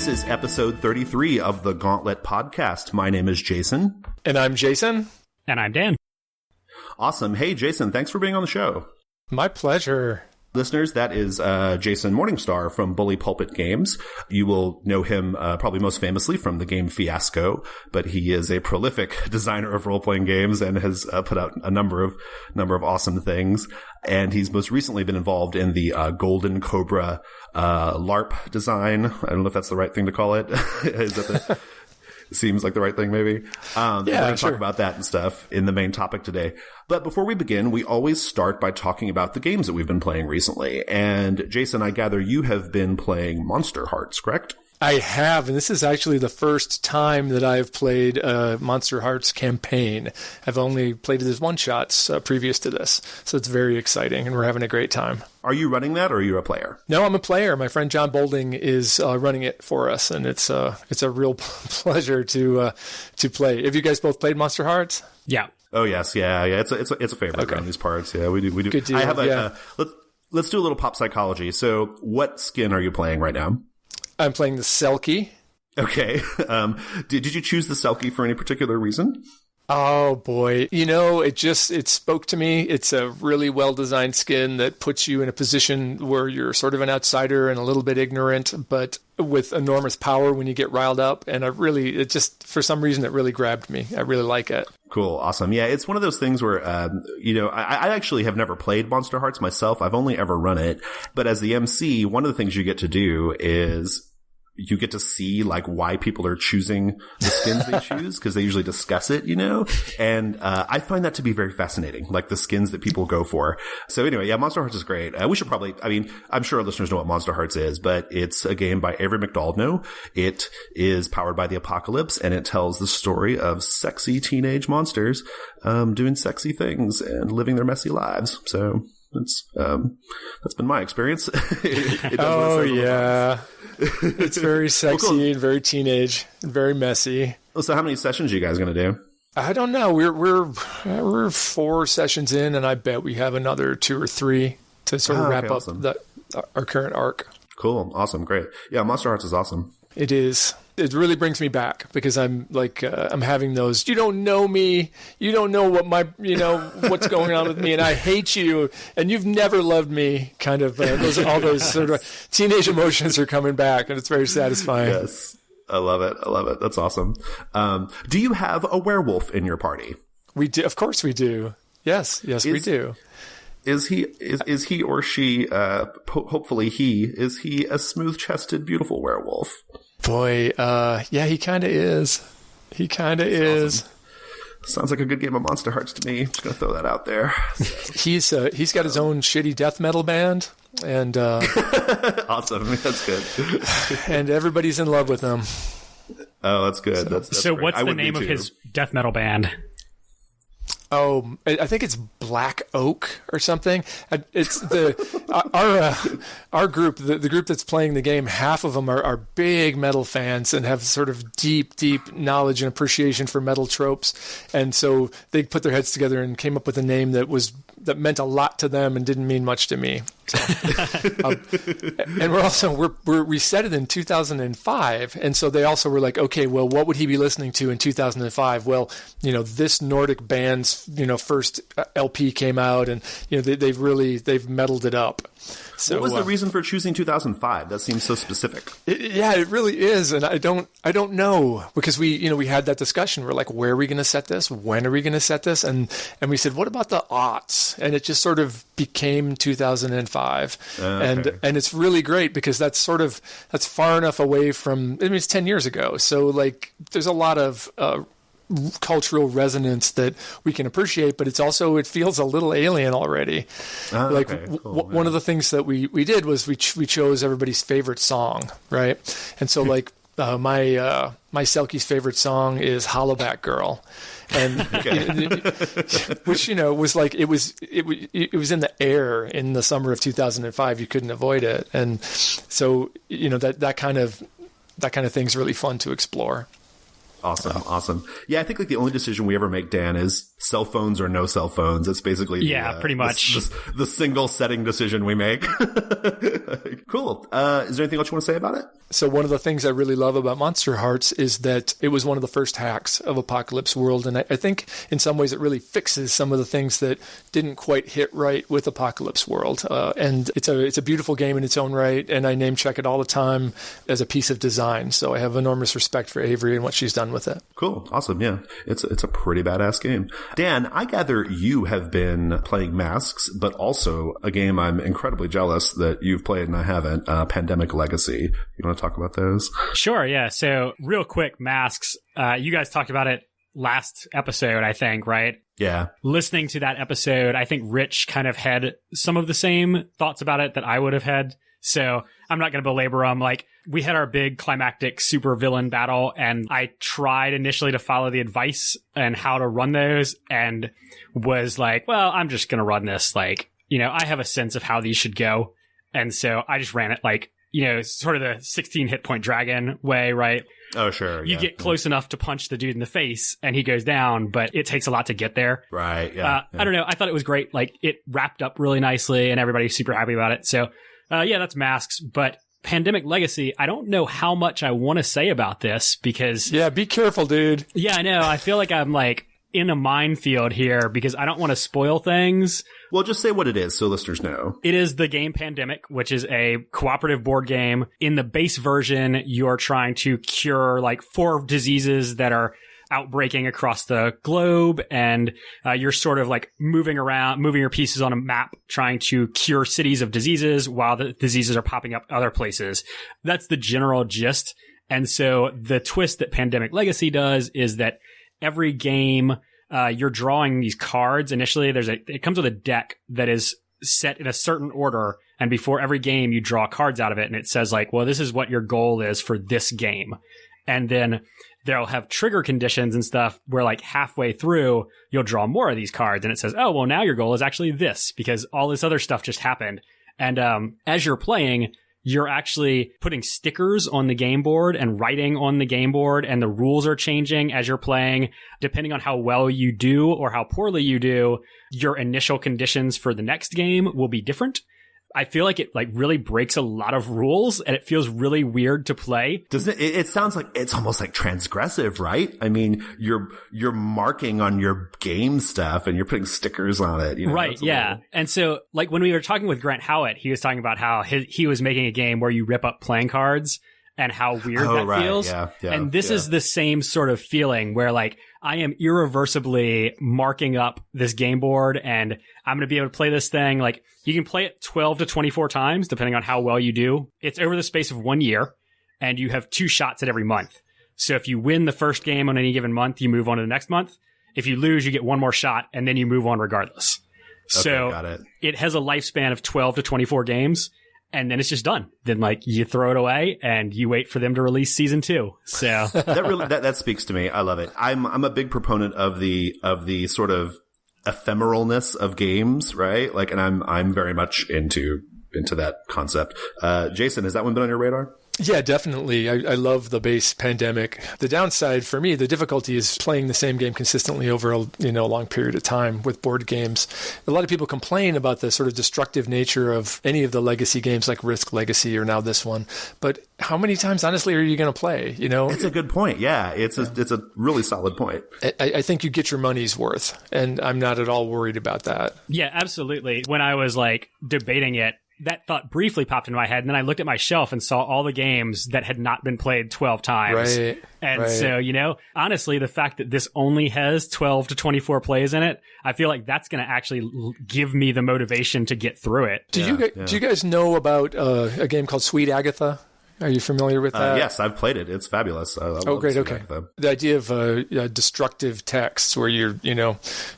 is episode 33 of the Gauntlet podcast. My name is Jason. And I'm Jason. And I'm Dan. Awesome. Hey, Jason, thanks for being on the show. My pleasure. Listeners, that is Jason Morningstar from Bully Pulpit Games. You will know him probably most famously from the game Fiasco, but he is a prolific designer of role-playing games and has put out a number of awesome things. And he's most recently been involved in the Golden Cobra LARP design. I don't know if that's the right thing to call it. Is that the... Seems like the right thing, maybe. We're going to talk about that and stuff in the main topic today. But before we begin, we always start by talking about the games that we've been playing recently. And Jason, I gather you have been playing Monsterhearts, correct? I have, and this is actually the first time that I've played a Monsterhearts campaign. I've only played it as one-shots previous to this, so it's very exciting, and we're having a great time. Are you running that, or are you a player? No, I'm a player. My friend John Bolding is running it for us, and it's a real pleasure to play. Have you guys both played Monsterhearts? Yeah. Oh yes, yeah. It's a favorite around these parts. Yeah, we do. Good deal. I have let's do a little pop psychology. So, what skin are you playing right now? I'm playing the Selkie. Okay. Did you choose the Selkie for any particular reason? Oh boy. It spoke to me. It's a really well-designed skin that puts you in a position where you're sort of an outsider and a little bit ignorant, but with enormous power when you get riled up. And for some reason, it really grabbed me. I really like it. Cool. Awesome. Yeah. It's one of those things where, I actually have never played Monsterhearts myself. I've only ever run it. But as the MC, one of the things you get to do is you get to see like why people are choosing the skins they choose, because they usually discuss it, and I find that to be very fascinating, like the skins that people go for. So anyway, yeah, Monsterhearts is great. We should probably, I'm sure our listeners know what Monsterhearts is, but it's a game by Avery McDaldno. It is powered by the apocalypse, and it tells the story of sexy teenage monsters doing sexy things and living their messy lives. So that's been my experience. It's very sexy and very teenage and very messy. So how many sessions are you guys going to do? I don't know. We're 4 sessions in, and I bet we have another 2 or 3 to sort of wrap up our current arc. Cool. Awesome. Great. Yeah, Monsterhearts is awesome. It is. It really brings me back because I'm like, I'm having those, you don't know me, you don't know what what's going on with me, and I hate you, and you've never loved me, kind of, all those sort of teenage emotions are coming back, and it's very satisfying. Yes. I love it. That's awesome. Do you have a werewolf in your party? We do. Of course we do. Yes, we do. Is he or she, hopefully is he a smooth-chested, beautiful werewolf? Boy, yeah, he kind of is. He kind of is. Awesome. Sounds like a good game of Monsterhearts to me. Just gonna throw that out there. He's got his own shitty death metal band, and awesome. That's good. And everybody's in love with him. Oh, that's good. That's so great. what's the name of his death metal band? Oh, I think it's Black Oak or something. It's our group, the group that's playing the game. Half of them are big metal fans and have sort of deep knowledge and appreciation for metal tropes. And so they put their heads together and came up with a name that meant a lot to them and didn't mean much to me. So, and we set it in 2005, and so they also were like, okay, well, what would he be listening to in 2005? Well, this Nordic band's first LP came out, and they've metaled it up. So, what was the reason for choosing 2005? That seems so specific. It really is, and I don't know, because we had that discussion. We're like, where are we going to set this? When are we going to set this? And we said, what about the aughts? And it just sort of became 2005, okay. and it's really great because that's far enough away from. It's 10 years ago, so like there's a lot of cultural resonance that we can appreciate, but it feels a little alien already. Cool, one of the things that we did was we chose everybody's favorite song, right? And so like my Selkie's favorite song is Hollowback Girl, and which was like it was in the air in the summer of 2005. You couldn't avoid it, and so that kind of thing's really fun to explore. Awesome. Yeah, I think like the only decision we ever make, Dan, is cell phones or no cell phones. It's basically pretty much the single setting decision we make. Cool. Is there anything else you want to say about it? So one of the things I really love about Monsterhearts is that it was one of the first hacks of Apocalypse World, and I think in some ways it really fixes some of the things that didn't quite hit right with Apocalypse World. And it's a beautiful game in its own right, and I name check it all the time as a piece of design. So I have enormous respect for Avery and what she's done with it. Cool. Awesome. Yeah. It's a pretty badass game. Dan, I gather you have been playing Masks, but also a game I'm incredibly jealous that you've played and I haven't, Pandemic Legacy. You want to talk about those? Sure, yeah. So real quick, Masks, you guys talked about it last episode, I think, right? Yeah. Listening to that episode, I think Rich kind of had some of the same thoughts about it that I would have had. So I'm not going to belabor them. Like, we had our big climactic super villain battle, and I tried initially to follow the advice and how to run those, and was like, well, I'm just going to run this. Like, I have a sense of how these should go. And so I just ran it like, sort of the 16 hit point dragon way, right? Oh, sure. You get close enough to punch the dude in the face and he goes down, but it takes a lot to get there. Right. Yeah. I don't know. I thought it was great. Like, it wrapped up really nicely and everybody's super happy about it. So, that's Masks. But Pandemic Legacy, I don't know how much I want to say about this because... Yeah, be careful, dude. Yeah, I know. I feel like I'm like in a minefield here because I don't want to spoil things. Well, just say what it is so listeners know. It is the game Pandemic, which is a cooperative board game. In the base version, you're trying to cure like 4 diseases that are outbreaking across the globe, and you're sort of like moving your pieces on a map, trying to cure cities of diseases while the diseases are popping up other places. That's the general gist. And so the twist that Pandemic Legacy does is that every game, you're drawing these cards. Initially, it comes with a deck that is set in a certain order. And before every game, you draw cards out of it. And it says like, well, this is what your goal is for this game. And then they'll have trigger conditions and stuff where like halfway through, you'll draw more of these cards. And it says, oh, well, now your goal is actually this because all this other stuff just happened. And as you're playing, you're actually putting stickers on the game board and writing on the game board, and the rules are changing as you're playing. Depending on how well you do or how poorly you do, your initial conditions for the next game will be different. I feel like it like really breaks a lot of rules and it feels really weird to play. Doesn't it? It sounds like it's almost like transgressive, right? I mean, you're marking on your game stuff and you're putting stickers on it. Right. Yeah. And so like when we were talking with Grant Howitt, he was talking about how he was making a game where you rip up playing cards and how weird that feels. Yeah, and this is the same sort of feeling where like I am irreversibly marking up this game board and I'm going to be able to play this thing. Like you can play it 12 to 24 times, depending on how well you do. It's over the space of 1 year and you have 2 shots at every month. So if you win the first game on any given month, you move on to the next month. If you lose, you get 1 more shot and then you move on regardless. Okay, got it has a lifespan of 12 to 24 games. And then it's just done. Then like you throw it away and you wait for them to release season 2. So that speaks to me. I love it. I'm a big proponent of the sort of ephemeralness of games, right? Like, and I'm very much into that concept. Jason, has that one been on your radar? Yeah, definitely. I love the base Pandemic. The downside for me, the difficulty is playing the same game consistently over a long period of time with board games. A lot of people complain about the sort of destructive nature of any of the legacy games like Risk Legacy or now this one. But how many times, honestly, are you going to play? It's a good point. Yeah, it's a really solid point. I think you get your money's worth, and I'm not at all worried about that. Yeah, absolutely. When I was like debating it, that thought briefly popped into my head, and then I looked at my shelf and saw all the games that had not been played 12 times. Right. And so, honestly, the fact that this only has 12 to 24 plays in it, I feel like that's going to actually give me the motivation to get through it. Do you guys know about a game called Sweet Agatha? Are you familiar with that? Yes, I've played it. It's fabulous. Great. Okay. The idea of destructive texts where you're,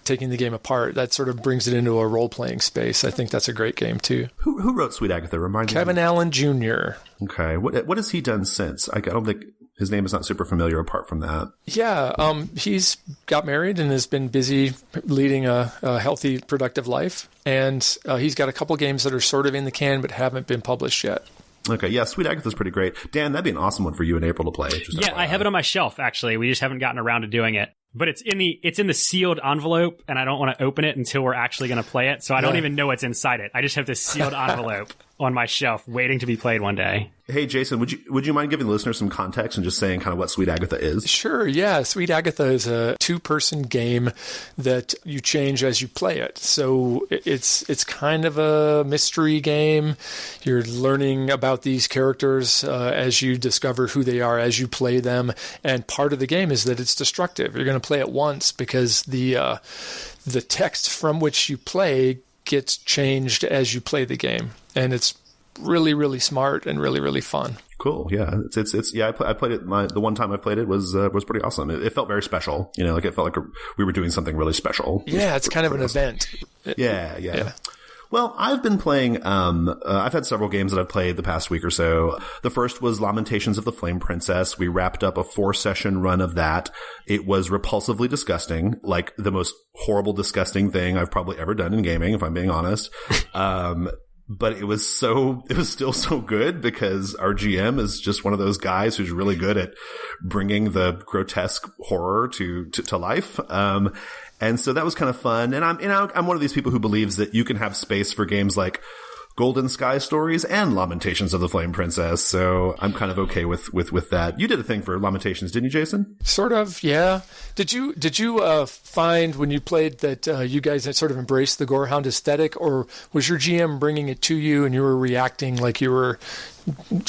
taking the game apart, that sort of brings it into a role-playing space. I think that's a great game, too. Who wrote Sweet Agatha? Remind me. Kevin Allen Jr. Okay. What has he done since? I don't think his name is not super familiar apart from that. Yeah. He's got married and has been busy leading a healthy, productive life. And he's got a couple games that are sort of in the can but haven't been published yet. Okay, yeah, Sweet Agatha's pretty great. Dan, that'd be an awesome one for you and April to play. Yeah, I have it on my shelf, actually. We just haven't gotten around to doing it. But it's in the sealed envelope, and I don't want to open it until we're actually going to play it. So I don't even know what's inside it. I just have this sealed envelope on my shelf waiting to be played one day. Hey, Jason, would you mind giving the listeners some context and just saying kind of what Sweet Agatha is? Sure, yeah. Sweet Agatha is a 2-person game that you change as you play it. So it's kind of a mystery game. You're learning about these characters as you discover who they are as you play them. And part of the game is that it's destructive. You're going to play it once because the text from which you play gets changed as you play the game. And it's really, really smart and really, really fun. Cool. Yeah. It's yeah. I played it. The one time I played it was pretty awesome. It felt very special. You know, like it felt like we were doing something really special. Yeah. It's kind of an event. Yeah. Well, I've been playing, I've had several games that I've played the past week or so. The first was Lamentations of the Flame Princess. We wrapped up a 4-session run of that. It was repulsively disgusting, like the most horrible, disgusting thing I've probably ever done in gaming, if I'm being honest. But it was still so good because our GM is just one of those guys who's really good at bringing the grotesque horror to life. And so that was kind of fun. And I'm one of these people who believes that you can have space for games like Golden Sky Stories and Lamentations of the Flame Princess. So I'm kind of okay with that. You did a thing for Lamentations, didn't you, Jason? Sort of, yeah. Did you find when you played that you guys had sort of embraced the Gorehound aesthetic, or was your GM bringing it to you and you were reacting like you were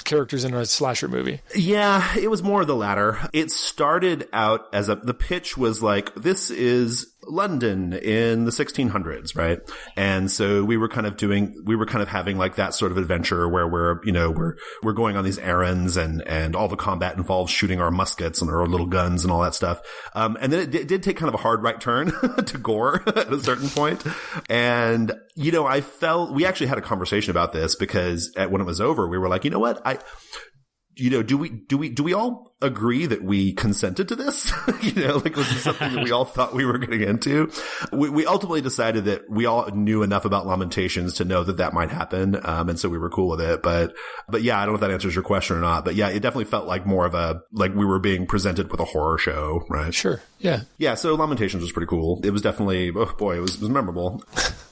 characters in a slasher movie? Yeah, it was more of the latter. It started out as the pitch was like, this is London in the 1600s, right? And so we were kind of having like that sort of adventure where we're going on these errands and all the combat involves shooting our muskets and our little guns and all that stuff. And then it did take kind of a hard right turn to gore at a certain point. And, I felt we actually had a conversation about this because when it was over, we were like, you know what? Do we all agree that we consented to this? Like was this something that we all thought we were getting into? We ultimately decided that we all knew enough about Lamentations to know that might happen. And so we were cool with it. But yeah, I don't know if that answers your question or not. But yeah, it definitely felt like more of like we were being presented with a horror show, right? Sure. Yeah. Yeah. So Lamentations was pretty cool. It was definitely, oh boy, it was memorable.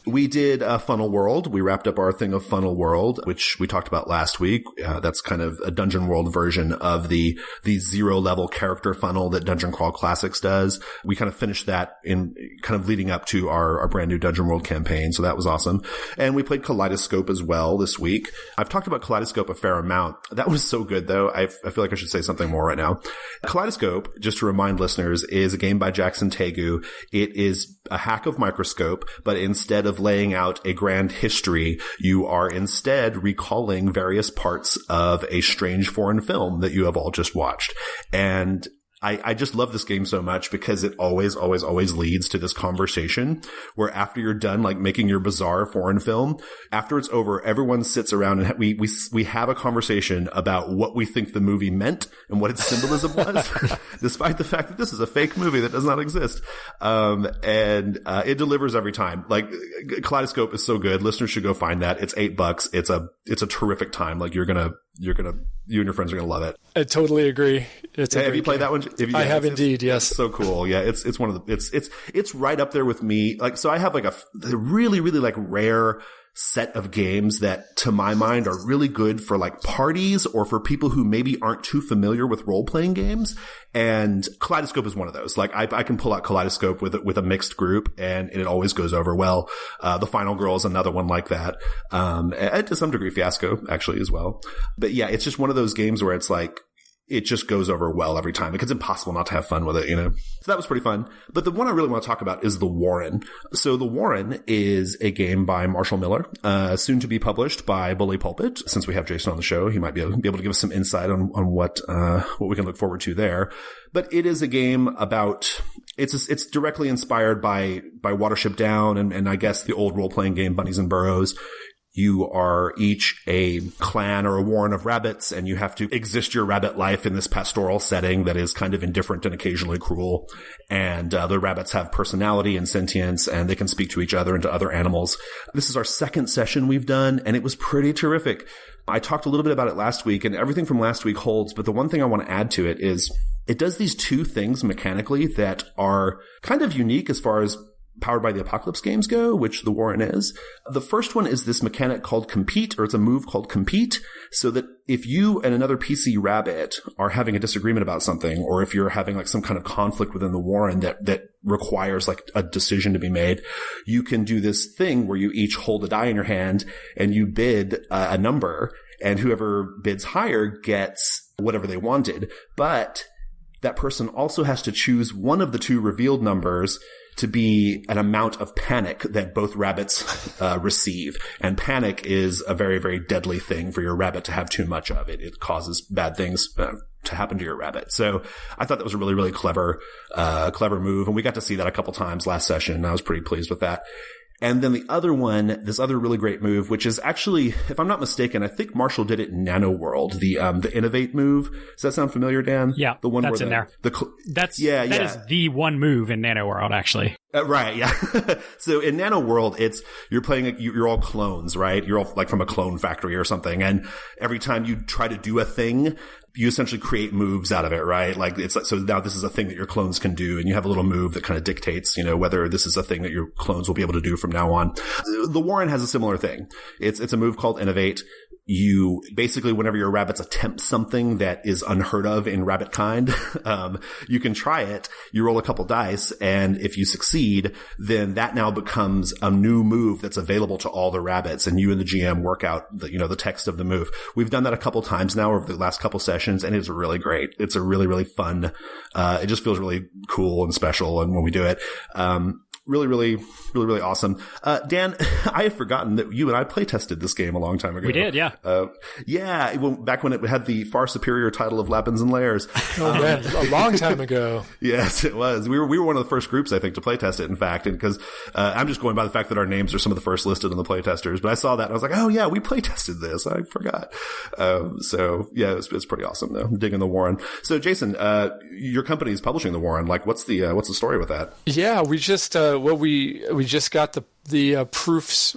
We did Funnel World. We wrapped up our thing of Funnel World, which we talked about last week. That's kind of a Dungeon World version of the 0-level character funnel that Dungeon Crawl Classics does. We kind of finished that in kind of leading up to our brand new Dungeon World campaign. So that was awesome. And we played Kaleidoscope as well this week. I've talked about Kaleidoscope a fair amount. That was so good though. I feel like I should say something more right now. Kaleidoscope, just to remind listeners, is a game by Jackson Tegu. It is a hack of Microscope, but instead of laying out a grand history, you are instead recalling various parts of a strange foreign film that you have all just watched. And I just love this game so much because it always leads to this conversation where after you're done, like making your bizarre foreign film, after it's over, everyone sits around and we have a conversation about what we think the movie meant and what its symbolism was, despite the fact that this is a fake movie that does not exist. It delivers every time. Like Kaleidoscope is so good. Listeners should go find that. It's $8. It's a terrific time. Like you and your friends are going to love it. I totally agree. Have you played that one? I have indeed. Yes. It's so cool. Yeah. It's one of the, it's right up there with me. Like, so I have like a really, really like rare set of games that to my mind are really good for like parties or for people who maybe aren't too familiar with role-playing games. And Kaleidoscope is one of those. Like I can pull out Kaleidoscope with a mixed group and it always goes over well. The Final Girl is another one like that. And to some degree Fiasco actually as well. But yeah, it's just one of those games where it's like, it just goes over well every time. Like it's impossible not to have fun with it, So that was pretty fun. But the one I really want to talk about is The Warren. So The Warren is a game by Marshall Miller, soon to be published by Bully Pulpit. Since we have Jason on the show, he might be able to give us some insight on what we can look forward to there. But it is a game about, it's directly inspired by Watership Down and I guess the old role-playing game Bunnies and Burrows. You are each a clan or a warren of rabbits, and you have to exist your rabbit life in this pastoral setting that is kind of indifferent and occasionally cruel. And the rabbits have personality and sentience, and they can speak to each other and to other animals. This is our second session we've done, and it was pretty terrific. I talked a little bit about it last week, and everything from last week holds, but the one thing I want to add to it is it does these two things mechanically that are kind of unique as far as Powered by the Apocalypse games go, which the Warren is. The first one is this mechanic called compete, or it's a move called compete, so that if you and another PC rabbit are having a disagreement about something, or if you're having like some kind of conflict within the Warren that requires like a decision to be made, you can do this thing where you each hold a die in your hand and you bid a number, and whoever bids higher gets whatever they wanted. But that person also has to choose one of the two revealed numbers to be an amount of panic that both rabbits receive. And panic is a very, very deadly thing for your rabbit to have too much of. It causes bad things to happen to your rabbit. So I thought that was a really, really clever move. And we got to see that a couple times last session, and I was pretty pleased with that. And then the other one, this other really great move, which is actually, if I'm not mistaken, I think Marshall did it in Nano World, the innovate move. Does that sound familiar, Dan? Yeah, the one that's where in there. That is the one move in Nano World, actually. Right, yeah. So in Nano World, you're all clones, right? You're all like from a clone factory or something. And every time you try to do a thing, you essentially create moves out of it, right? Like so now this is a thing that your clones can do, and you have a little move that kind of dictates, whether this is a thing that your clones will be able to do from now on. The Warren has a similar thing. It's a move called innovate. You basically, whenever your rabbits attempt something that is unheard of in rabbit kind, you can try it. You roll a couple dice, and if you succeed, then that now becomes a new move that's available to all the rabbits, and you and the GM work out the text of the move. We've done that a couple times now over the last couple sessions, and it's really great. It's a really, really fun. It just feels really cool and special, and when we do it, really, really, really, really awesome. Dan, I had forgotten that you and I play tested this game a long time ago. We did, yeah. Back when it had the far superior title of Lapins and Lairs. Oh man, a long time ago. Yes, it was. We were one of the first groups, I think, to play test it, in fact, and because I'm just going by the fact that our names are some of the first listed on the play testers, but I saw that and I was like, oh yeah, we play tested this. I forgot. So yeah, it's pretty awesome though. Digging the Warren. So Jason, your company is publishing the Warren. Like, what's the story with that? Yeah, we just we just got the proofs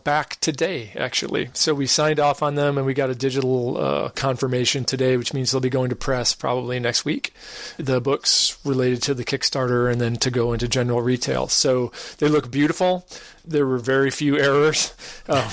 back today, actually. So we signed off on them, and we got a digital confirmation today, which means they'll be going to press probably next week. The books related to the Kickstarter, and then to go into general retail. So they look beautiful. There were very few errors,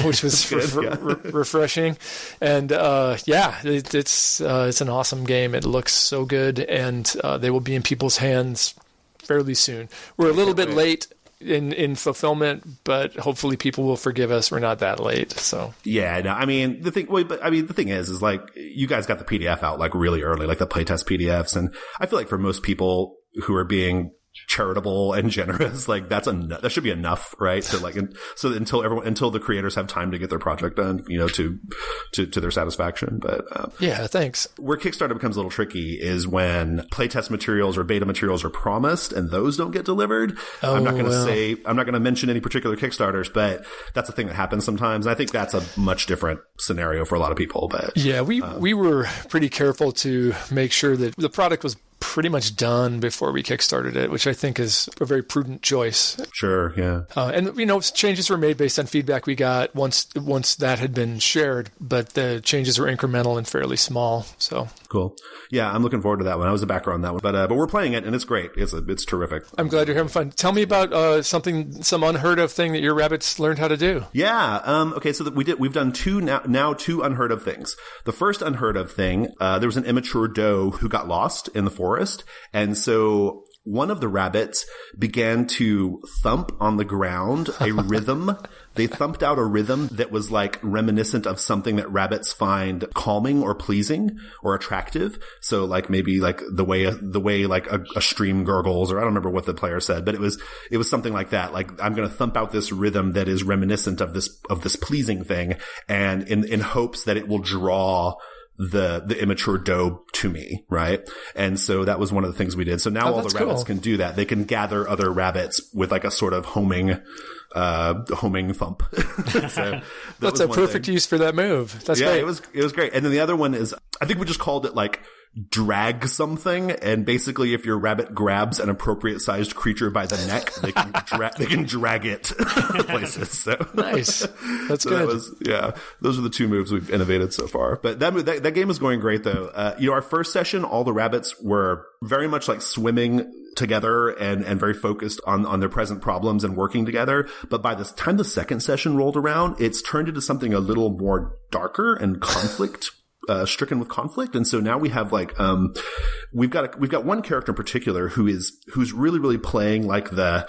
which was refreshing. And it's an awesome game. It looks so good, and they will be in people's hands fairly soon. We're a little bit late in fulfillment, but hopefully people will forgive us. We're not that late. So yeah, no, I mean the thing is like you guys got the PDF out like really early, like the playtest PDFs, and I feel like for most people who are being charitable and generous, like that should be enough, right? So like, so until the creators have time to get their project done, to their satisfaction. But yeah, thanks. Where Kickstarter becomes a little tricky is when playtest materials or beta materials are promised and those don't get delivered. I'm not going to mention any particular Kickstarters, but that's a thing that happens sometimes. And I think that's a much different scenario for a lot of people. But yeah, we were pretty careful to make sure that the product was pretty much done before we kickstarted it, which I think is a very prudent choice. Sure, yeah. And changes were made based on feedback we got once that had been shared, but the changes were incremental and fairly small. So cool. Yeah, I'm looking forward to that one. I was a backer on that one, but we're playing it and it's great. It's terrific. I'm glad you're having fun. Tell me about some unheard of thing that your rabbits learned how to do. Yeah. Okay. So we've done two unheard of things. The first unheard of thing, there was an immature doe who got lost in the forest, and so one of the rabbits began to thump on the ground a rhythm. They thumped out a rhythm that was like reminiscent of something that rabbits find calming or pleasing or attractive. So like maybe like the way like a stream gurgles, or I don't remember what the player said, but it was something like that. Like, I'm going to thump out this rhythm that is reminiscent of this pleasing thing, and in hopes that it will draw the immature doe to me, right? And so that was one of the things we did. So now all the rabbits can do that. They can gather other rabbits with like a sort of homing thump. So that's a perfect use for that move. That's great. It was great. And then the other one is, I think we just called it like drag something. And basically if your rabbit grabs an appropriate sized creature by the neck, they can drag it places. So nice. That's good. Those are the two moves we've innovated so far. But that game is going great though. Our first session, all the rabbits were very much like swimming together and very focused on their present problems and working together. But by the time the second session rolled around, it's turned into something a little more darker and conflict stricken with conflict. And so now we have like we've got one character in particular who's really, really playing like the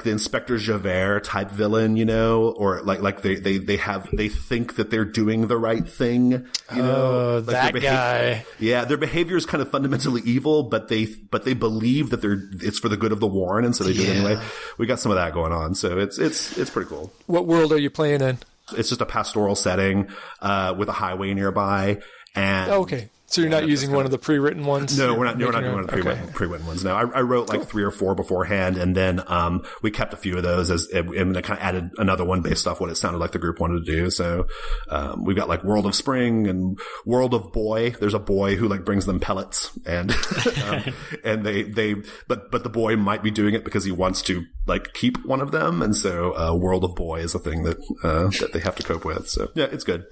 Inspector Javert type villain, or like they think that they're doing the right thing, like that guy. Yeah, their behavior is kind of fundamentally evil, but they believe that it's for the good of the Warren, and so they do it anyway. We got some of that going on, so it's pretty cool. What world are you playing in? It's just a pastoral setting with a highway nearby. And okay. So you're not using one of the pre-written ones? No, we're not doing one of the pre-written ones. No, I wrote like 3 or 4 beforehand, and then we kept a few of those and I kind of added another one based off what it sounded like the group wanted to do. So we've got like World of Spring and World of Boy. There's a boy who like brings them pellets, and and but the boy might be doing it because he wants to like keep one of them, and so World of Boy is a thing that they have to cope with. So yeah, it's good.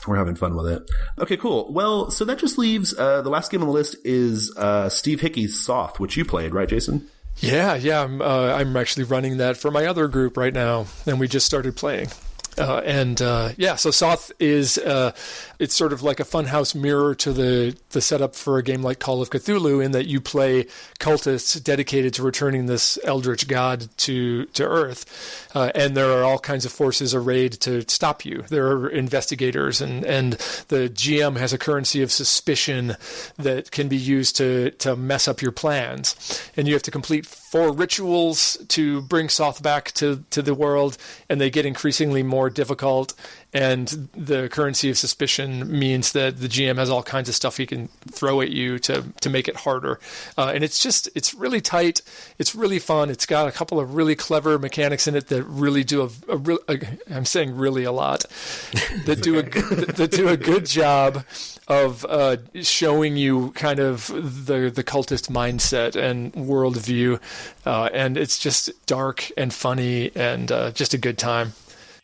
We're having fun with it. Okay, cool. Well, so that just leaves the last game on the list is Steve Hickey's Soth, which you played, right, Jason? Yeah. I'm actually running that for my other group right now, and we just started playing. So Soth is it's sort of like a funhouse mirror to the setup for a game like Call of Cthulhu, in that you play cultists dedicated to returning this eldritch god to Earth, and there are all kinds of forces arrayed to stop you. There are investigators, and the GM has a currency of suspicion that can be used to mess up your plans, and you have to complete 4 rituals to bring Soth back to the world, and they get increasingly more difficult. And the currency of suspicion means that the GM has all kinds of stuff he can throw at you to make it harder. And it's really tight. It's really fun. It's got a couple of really clever mechanics in it that really do I'm saying really a lot, that do a good job of showing you kind of the cultist mindset and worldview. And it's just dark and funny and just a good time.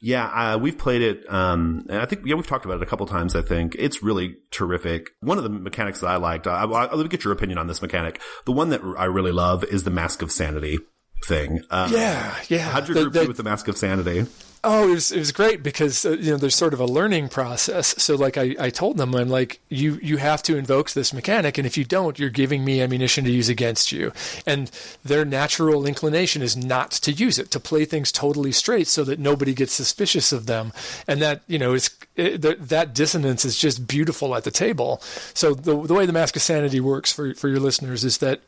Yeah, we've played it, and I think, we've talked about it a couple times, I think. It's really terrific. One of the mechanics that I liked, let me get your opinion on this mechanic. The one that I really love is the Mask of Sanity thing. Yeah. How'd your group do with the Mask of Sanity? Oh, it was great because there's sort of a learning process. So like I told them, I'm like, you have to invoke this mechanic, and if you don't, you're giving me ammunition to use against you. And their natural inclination is not to use it, to play things totally straight so that nobody gets suspicious of them. And that that dissonance is just beautiful at the table. So the way the Mask of Sanity works for your listeners is that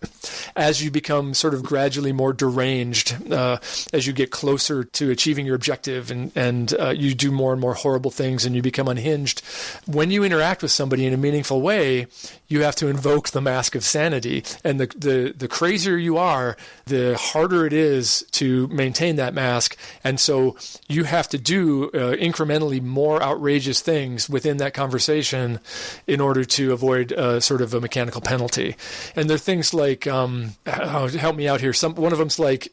as you become sort of gradually more deranged, as you get closer to achieving your objective, and you do more and more horrible things and you become unhinged, when you interact with somebody in a meaningful way, you have to invoke the Mask of Sanity. And the crazier you are, the harder it is to maintain that mask. And so you have to do incrementally more outrageous things within that conversation in order to avoid sort of a mechanical penalty. And there are things like, help me out here. One of them's like,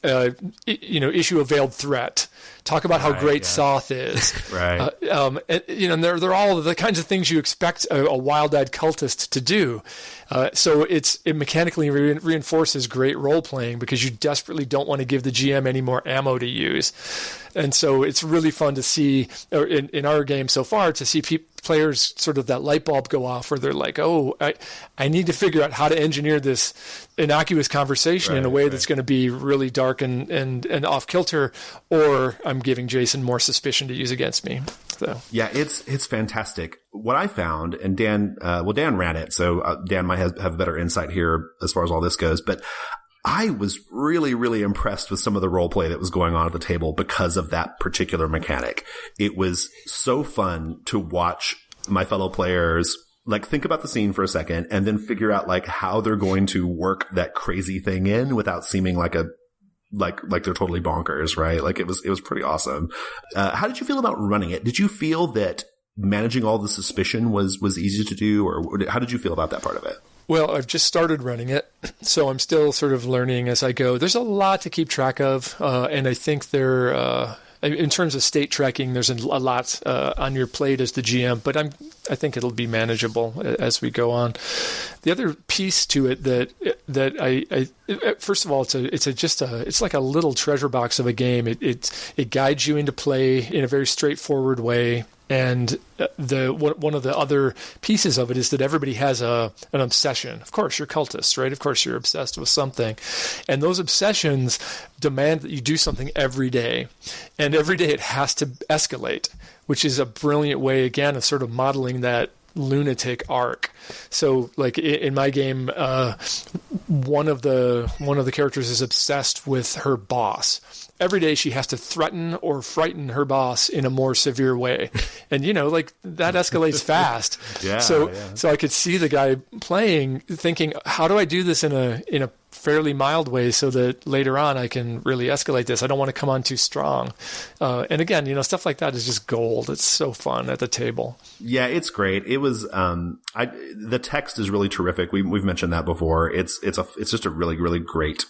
issue a veiled threat. Talk about how great Soth is. Right. And they're all the kinds of things you expect a wild-eyed cultist to do. So it mechanically reinforces great role-playing because you desperately don't want to give the GM any more ammo to use. And so it's really fun to see, in our game so far, to see players sort of that light bulb go off where they're like, oh, I need to figure out how to engineer this innocuous conversation in a way that's going to be really dark and off kilter, or I'm giving Jason more suspicion to use against me. So yeah, it's fantastic. What I found, and Dan ran it, so Dan might have better insight here as far as all this goes, but I was really, really impressed with some of the role play that was going on at the table because of that particular mechanic. It was so fun to watch my fellow players like think about the scene for a second and then figure out like how they're going to work that crazy thing in without seeming like they're totally bonkers, right? Like it was pretty awesome. How did you feel about running it? Did you feel that managing all the suspicion was easy to do, or how did you feel about that part of it? Well, I've just started running it, so I'm still sort of learning as I go. There's a lot to keep track of, and I think in terms of state tracking, there's a lot on your plate as the GM, but I think it'll be manageable as we go on. The other piece to it that I first of all, it's like a little treasure box of a game. It guides you into play in a very straightforward way. And one of the other pieces of it is that everybody has an obsession. Of course, you're cultists, right? Of course, you're obsessed with something. And those obsessions demand that you do something every day. And every day it has to escalate, which is a brilliant way, again, of sort of modeling that lunatic arc. So like in my game, one of the characters is obsessed with her boss. Every day she has to threaten or frighten her boss in a more severe way. And, like that escalates fast. So I could see the guy playing thinking, how do I do this in a fairly mild way so that later on I can really escalate this? I don't want to come on too strong. And again, stuff like that is just gold. It's so fun at the table. Yeah, it's great. It was, the text is really terrific. We've mentioned that before. It's just a really, really great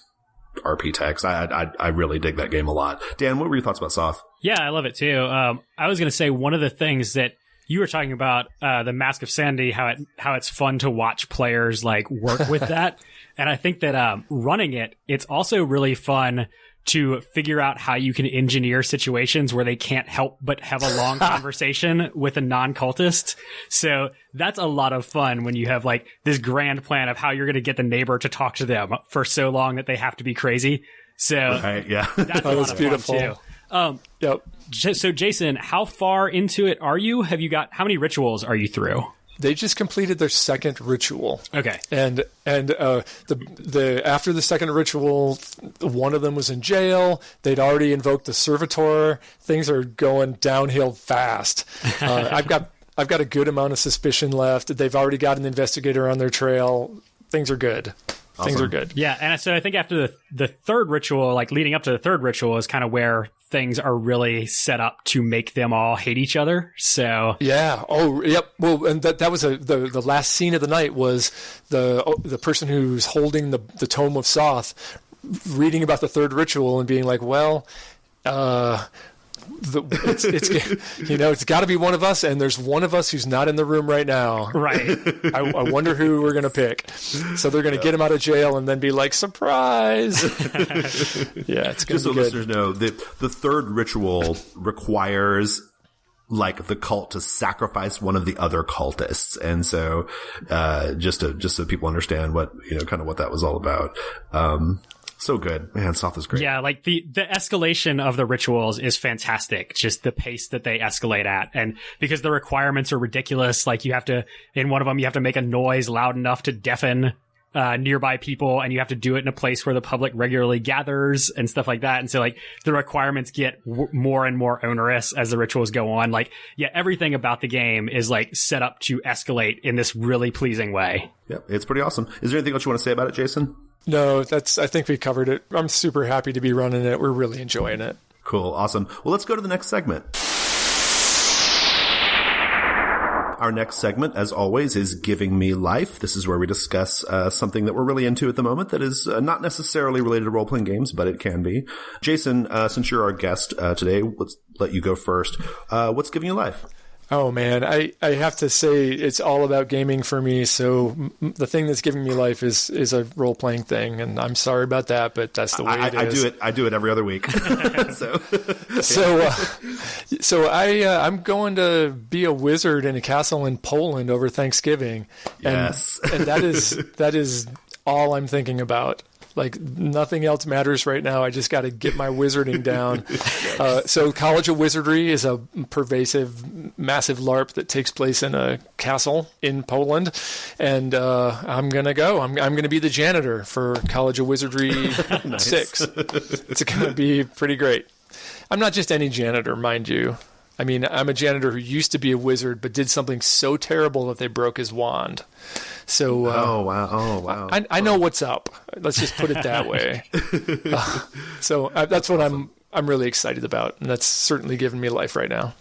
RP text. I really dig that game a lot. Dan, what were your thoughts about Soth? Yeah, I love it too. I was going to say one of the things that you were talking about, the Mask of Sanity, how it's fun to watch players like work with that. And I think that running it's also really fun to figure out how you can engineer situations where they can't help but have a long conversation with a non-cultist. So that's a lot of fun when you have like this grand plan of how you're going to get the neighbor to talk to them for so long that they have to be crazy. So right, yeah. That's a lot of beautiful. Fun too. Yep. So Jason, how far into it are you? How many rituals are you through? They just completed their second ritual. Okay. And the after the second ritual, one of them was in jail. They'd already invoked the servitor. Things are going downhill fast. I've got a good amount of suspicion left. They've already got an investigator on their trail. Things are good. Awesome. Things are good. Yeah, and so I think after the third ritual, like leading up to the third ritual, is kind of where things are really set up to make them all hate each other. So yeah. Oh, yep. Well, and that was the last scene of the night was the person who's holding the Tome of Soth reading about the third ritual and being like, well, it's got to be one of us, and there's one of us who's not in the room right now. Right. I wonder who we're going to pick. So they're going to get him out of jail and then be like, surprise. Yeah, it's going to be good. Just so listeners know, the third ritual requires like the cult to sacrifice one of the other cultists. And so, just so people understand what, kind of what that was all about. So good. Man, Soth is great. Yeah, like the escalation of the rituals is fantastic. Just the pace that they escalate at. And because the requirements are ridiculous, like in one of them, you have to make a noise loud enough to deafen nearby people, and you have to do it in a place where the public regularly gathers and stuff like that. And so like the requirements get more and more onerous as the rituals go on. Like, yeah, everything about the game is like set up to escalate in this really pleasing way. Yep, it's pretty awesome. Is there anything else you want to say about it, Jason? No, I think we covered it. I'm super happy to be running it. We're really enjoying it. Cool. Awesome. Well, let's go to the next segment. Our next segment, as always, is Giving Me Life. This is where we discuss something that we're really into at the moment that is not necessarily related to role-playing games, but it can be. Jason, since you're our guest today, let's let you go first. What's giving you life? Oh, man, I have to say it's all about gaming for me. So the thing that's giving me life is a role-playing thing, and I'm sorry about that, but that's the way it is. I do it every other week. So I'm going to be a wizard in a castle in Poland over Thanksgiving. Yes. And that is all I'm thinking about. Like, nothing else matters right now. I just got to get my wizarding down. So College of Wizardry is a pervasive, massive LARP that takes place in a castle in Poland. And I'm going to go. I'm going to be the janitor for College of Wizardry 6. It's going to be pretty great. I'm not just any janitor, mind you. I mean, I'm a janitor who used to be a wizard, but did something so terrible that they broke his wand. So, oh wow! I know what's up. Let's just put it that way. So that's what I'm really excited about, and that's certainly given me life right now.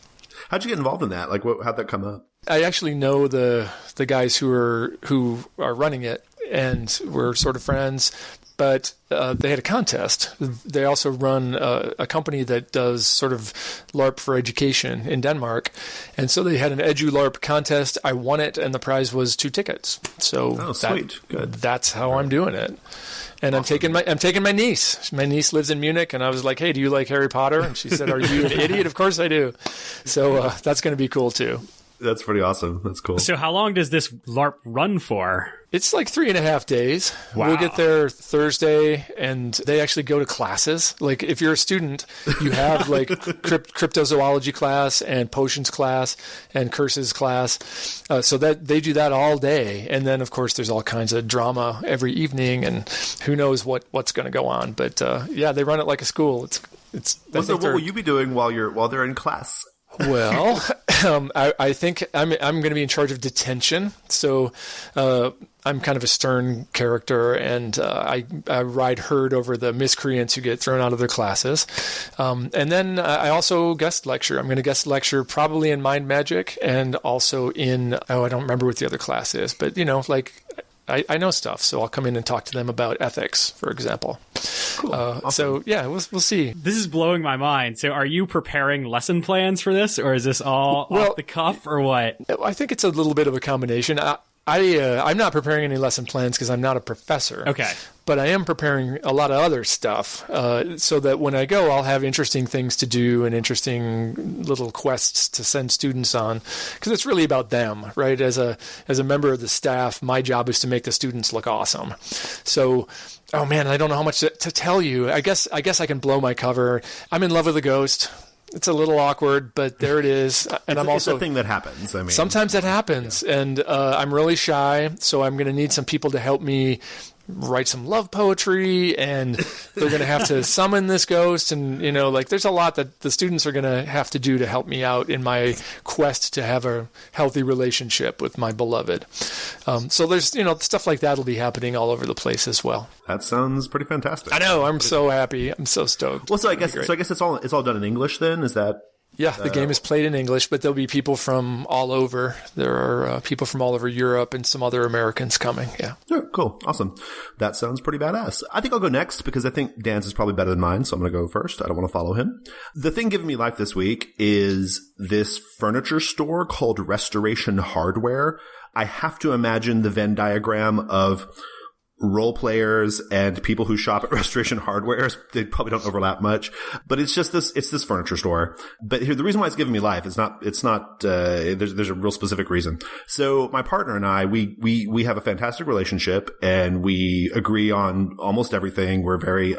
How'd you get involved in that? Like, how'd that come up? I actually know the guys who are running it, and we're sort of friends. But they had a contest. They also run a company that does sort of LARP for education in Denmark. And so they had an EduLARP contest. I won it, and the prize was 2 tickets. So sweet. Good. That's how I'm doing it. And awesome. I'm taking my niece. My niece lives in Munich, and I was like, "Hey, do you like Harry Potter?" And she said, "Are you an idiot?" Of course I do. So that's going to be cool too. That's pretty awesome. That's cool. So how long does this LARP run for? It's like 3.5 days. Wow. We'll get there Thursday, and they actually go to classes. Like, if you're a student, you have like cryptozoology class and potions class and curses class. So that they do that all day. And then, of course, there's all kinds of drama every evening, and who knows what's going to go on. But yeah, they run it like a school. So what will you be doing while they're in class? Well, I think I'm going to be in charge of detention. So I'm kind of a stern character, and I ride herd over the miscreants who get thrown out of their classes. And then I also guest lecture. I'm going to guest lecture probably in mind magic, and also in, I don't remember what the other class is, but like I know stuff, so I'll come in and talk to them about ethics, for example. Cool. Awesome. So yeah, we'll see. This is blowing my mind. So are you preparing lesson plans for this, or is this all off the cuff, or what? I think it's a little bit of a combination. I'm not preparing any lesson plans because I'm not a professor. Okay. But I am preparing a lot of other stuff so that when I go, I'll have interesting things to do and interesting little quests to send students on, because it's really about them, right? As a member of the staff, my job is to make the students look awesome. So, oh man, I don't know how much to tell you. I guess I can blow my cover. I'm in love with a ghost. It's a little awkward, but there it is. And it's a thing that happens. I mean, sometimes that happens, yeah. And I'm really shy, so I'm going to need some people to help me write some love poetry, and they're going to have to summon this ghost, and there's a lot that the students are going to have to do to help me out in my quest to have a healthy relationship with my beloved. So there's stuff like that will be happening all over the place as well. That sounds pretty fantastic. I know. I'm so happy. I'm so stoked. Well, so I guess it's all done in English then. Is that? Yeah, the game is played in English, but there'll be people from all over. There are people from all over Europe and some other Americans coming. Yeah. Oh, cool. Awesome. That sounds pretty badass. I think I'll go next because I think Dan's is probably better than mine, so I'm going to go first. I don't want to follow him. The thing giving me life this week is this furniture store called Restoration Hardware. I have to imagine the Venn diagram of role players and people who shop at Restoration Hardware. They probably don't overlap much, but it's this furniture store. But here, the reason why it's giving me life is there's a real specific reason. So my partner and I, we have a fantastic relationship, and we agree on almost everything. We're very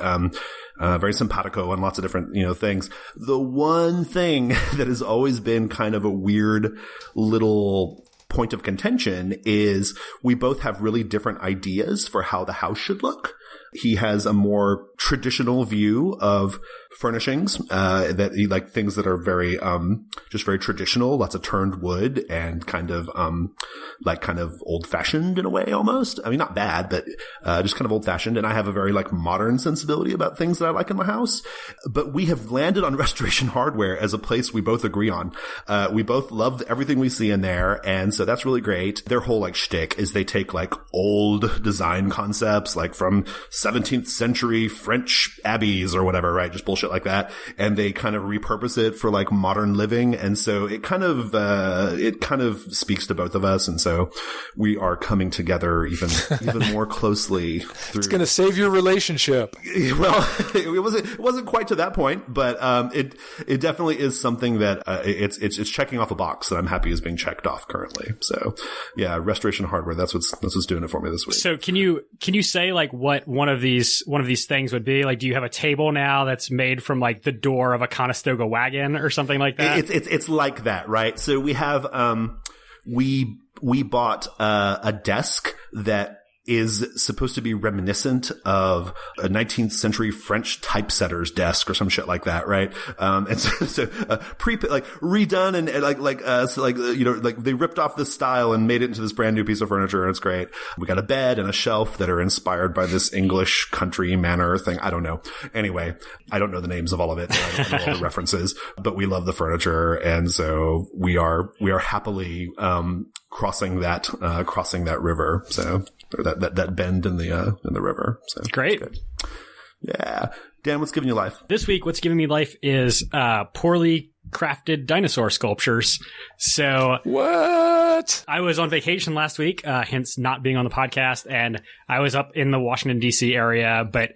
simpatico on lots of different, things. The one thing that has always been kind of a weird little point of contention is we both have really different ideas for how the house should look. He has a more traditional view of furnishings, that he like things that are very, just very traditional, lots of turned wood and kind of old fashioned in a way almost. I mean, not bad, but, just kind of old fashioned. And I have a very modern sensibility about things that I like in my house. But we have landed on Restoration Hardware as a place we both agree on. We both love everything we see in there. And so that's really great. Their whole shtick is they take old design concepts, from 17th century French abbeys or whatever, right? Just bullshit like that. And they kind of repurpose it for modern living. And so it kind of speaks to both of us. And so we are coming together even more closely. It's going to save your relationship. Well, it wasn't quite to that point, but, it definitely is something that, it's checking off a box that I'm happy is being checked off currently. So yeah, Restoration Hardware. That's what's doing it for me this week. So can you say what one of these things would be? Do you have a table now that's made from the door of a Conestoga wagon or something like that? It's like that, right? So we have, we bought, a desk that is supposed to be reminiscent of a 19th century French typesetter's desk or some shit like that, right? And so redone and they ripped off this style and made it into this brand new piece of furniture, and it's great. We got a bed and a shelf that are inspired by this English country manor thing. I don't know. Anyway, I don't know the names of all of it. I don't know all the references, but we love the furniture, and so we are happily crossing that river. So or that bend in the river. So great. Yeah. Dan, what's giving you life? This week, what's giving me life is poorly crafted dinosaur sculptures. So what? I was on vacation last week, hence not being on the podcast, and I was up in the Washington, D.C. area, but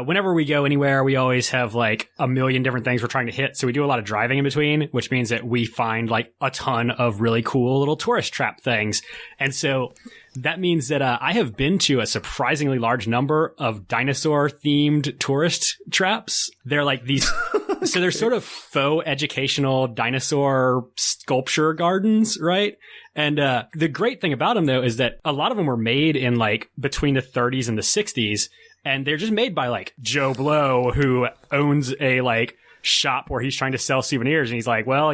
whenever we go anywhere, we always have like a million different things we're trying to hit. So we do a lot of driving in between, which means that we find like a ton of really cool little tourist trap things. And so that means that I have been to a surprisingly large number of dinosaur themed tourist traps. They're like these, so they're sort of faux educational dinosaur sculpture gardens, right? And the great thing about them, though, is that a lot of them were made in like between the 30s and the 60s. And they're just made by like Joe Blow, who owns a like shop where he's trying to sell souvenirs. And he's like, well,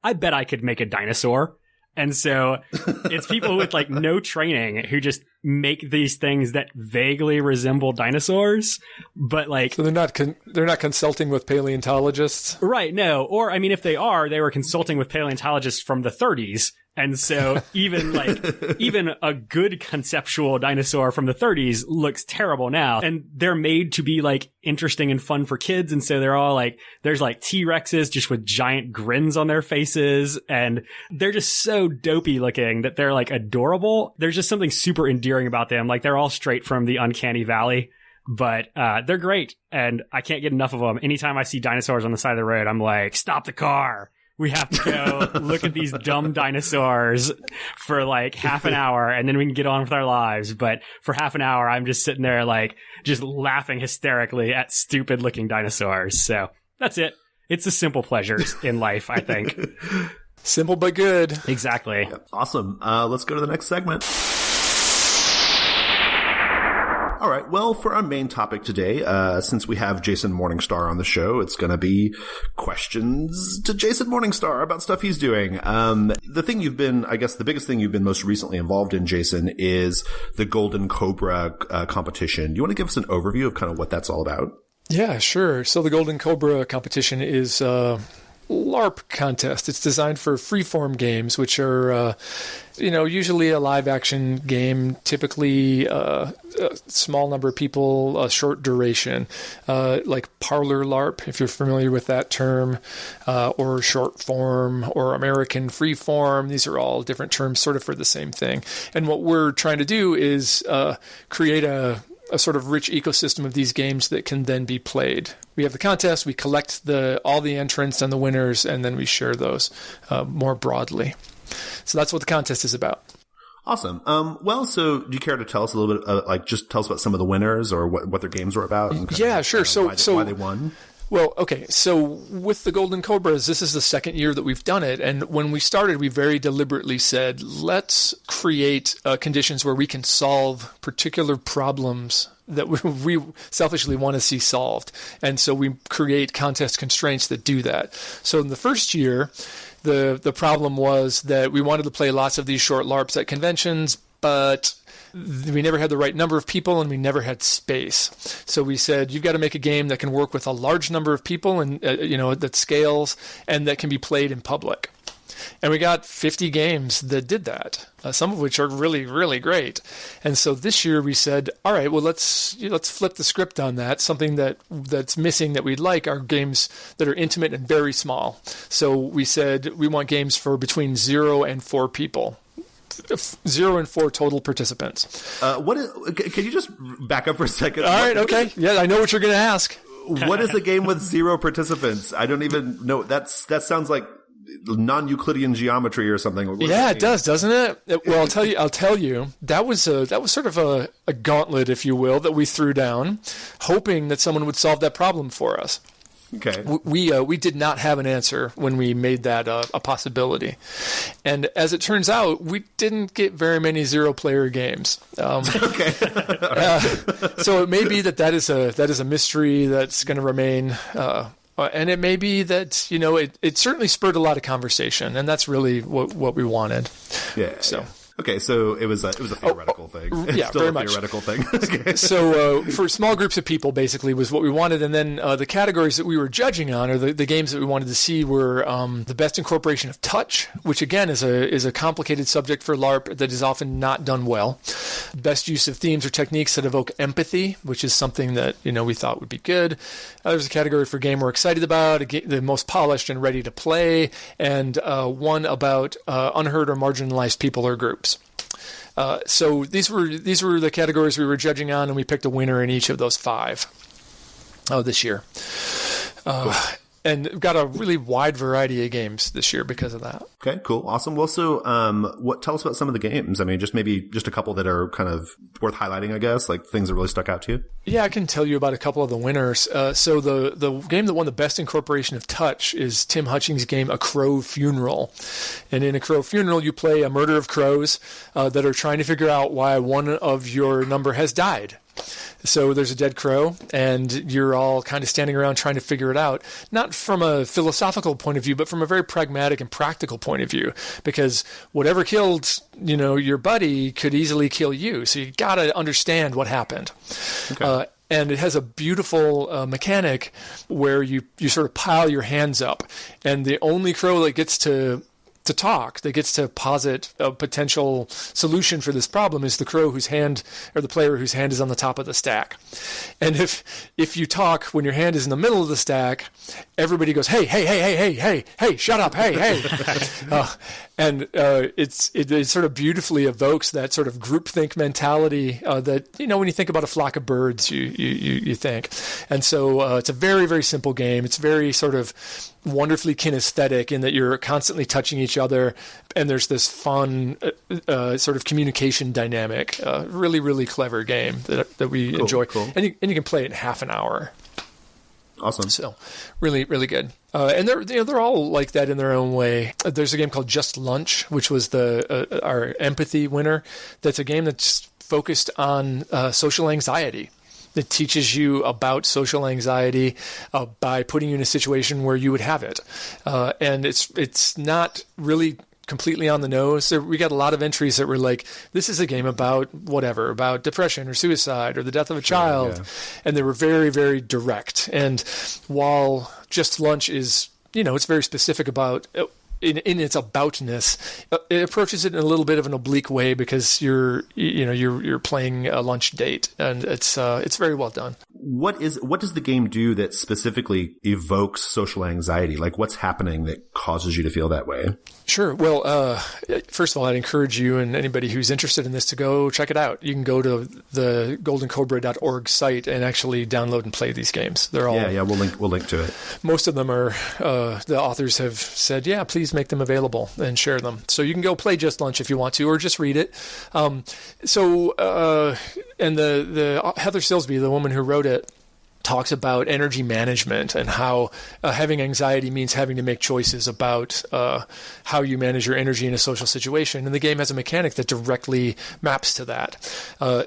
I bet I could make a dinosaur. And so it's people with like no training who just make these things that vaguely resemble dinosaurs, but like so they're not consulting with paleontologists, right? No, or I mean, if they were consulting with paleontologists from the 30s. And so even a good conceptual dinosaur from the 30s looks terrible now. And they're made to be like interesting and fun for kids. And so they're all like, there's like T-Rexes just with giant grins on their faces. And they're just so dopey looking that they're like adorable. There's just something super endearing about them. Like they're all straight from the uncanny valley, but they're great. And I can't get enough of them. Anytime I see dinosaurs on the side of the road, I'm like, stop the car. We have to go look at these dumb dinosaurs for like half an hour and then we can get on with our lives. But for half an hour, I'm just sitting there like just laughing hysterically at stupid looking dinosaurs. So that's it. It's the simple pleasures in life, I think. Simple but good. Exactly. Yeah, awesome. Let's go to the next segment. All right. Well, for our main topic today, since we have Jason Morningstar on the show, it's going to be questions to Jason Morningstar about stuff he's doing. The biggest thing you've been most recently involved in, Jason, is the Golden Cobra competition. Do you want to give us an overview of kind of what that's all about? Yeah, sure. So the Golden Cobra competition is LARP contest. It's designed for freeform games, which are, usually a live action game, typically a small number of people, a short duration, like parlor LARP, if you're familiar with that term, or short form or American freeform. These are all different terms sort of for the same thing. And what we're trying to do is create a sort of rich ecosystem of these games that can then be played. We have the contest, we collect all the entrants and the winners, and then we share those more broadly. So that's what the contest is about. Awesome. So do you care to tell us a little bit, just tell us about some of the winners or what their games were about? And yeah, sure. Why they won? Well, okay, so with the Golden Cobras, this is the second year that we've done it, and when we started, we very deliberately said, let's create conditions where we can solve particular problems that we selfishly want to see solved, and so we create contest constraints that do that. So in the first year, the problem was that we wanted to play lots of these short LARPs at conventions, but we never had the right number of people and we never had space. So we said, you've got to make a game that can work with a large number of people and, that scales and that can be played in public. And we got 50 games that did that, some of which are really, really great. And so this year we said, all right, well, let's flip the script on that. Something that's missing that we'd like are games that are intimate and very small. So we said we want games for between 0 and 4 people. 0 and 4 total participants. Can you just back up for a second? All right, okay. Yeah, I know what you're going to ask. What is a game with 0 participants? I don't even know. That sounds like non-Euclidean geometry or something. Yeah, it does, doesn't it? Well, I'll tell you. That was sort of a gauntlet, if you will, that we threw down, hoping that someone would solve that problem for us. Okay. We did not have an answer when we made that a possibility. And as it turns out, we didn't get very many 0-player games. Okay. So it may be that is a mystery that's going to remain. And it may be that, it certainly spurred a lot of conversation, and that's really what we wanted. Yeah. So. Yeah. Okay, so it was a theoretical thing. It's yeah, still very a much. theoretical thing. Okay. So for small groups of people, basically, was what we wanted. And then the categories that we were judging on, or the games that we wanted to see, were the best incorporation of touch, which again is a complicated subject for LARP that is often not done well. Best use of themes or techniques that evoke empathy, which is something that we thought would be good. There's a category for game we're excited about, the most polished and ready to play, and one about unheard or marginalized people or groups. So these were the categories we were judging on, and we picked a winner in each of those 5 this year. Cool. And got a really wide variety of games this year because of that. Okay, cool. Awesome. Well, so tell us about some of the games. I mean, maybe just a couple that are kind of worth highlighting, I guess, like things that really stuck out to you. Yeah, I can tell you about a couple of the winners. So the game that won the best incorporation of touch is Tim Hutchings' game A Crow Funeral. And in A Crow Funeral, you play a murder of crows that are trying to figure out why one of your number has died. So there's a dead crow, and you're all kind of standing around trying to figure it out, not from a philosophical point of view, but from a very pragmatic and practical point of view, because whatever killed, your buddy could easily kill you. So you got to understand what happened. Okay. And it has a beautiful mechanic where you sort of pile your hands up, and the only crow that gets to talk, that gets to posit a potential solution for this problem, is the crow whose hand, or the player whose hand is on the top of the stack. And if you talk when your hand is in the middle of the stack, everybody goes, hey, shut up, hey. And it sort of beautifully evokes that sort of groupthink mentality that, when you think about a flock of birds, you think. And so it's a very, very simple game. It's very sort of wonderfully kinesthetic in that you're constantly touching each other, and there's this fun sort of communication dynamic. Really, really clever game that we enjoy. Cool. And you can play it in half an hour. Awesome. So, really, really good. And they're all like that in their own way. There's a game called Just Lunch, which was our empathy winner. That's a game that's focused on social anxiety. It teaches you about social anxiety by putting you in a situation where you would have it. And it's not really completely on the nose. We got a lot of entries that were like, this is a game about about depression or suicide or the death of a child. Yeah. And they were very, very direct. And while Just Lunch is, it's very specific about in its aboutness, it approaches it in a little bit of an oblique way because you're playing a lunch date, and it's very well done. What does the game do that specifically evokes social anxiety? Like, what's happening that causes you to feel that way? Sure. Well, first of all, I'd encourage you and anybody who's interested in this to go check it out. You can go to the goldencobra.org site and actually download and play these games. They're all We'll link to it. Most of them are the authors have said, yeah, please make them available and share them. So you can go play Just Lunch if you want to, or just read it. And the Heather Silsby, the woman who wrote it, talks about energy management and how having anxiety means having to make choices about how you manage your energy in a social situation. And the game has a mechanic that directly maps to that.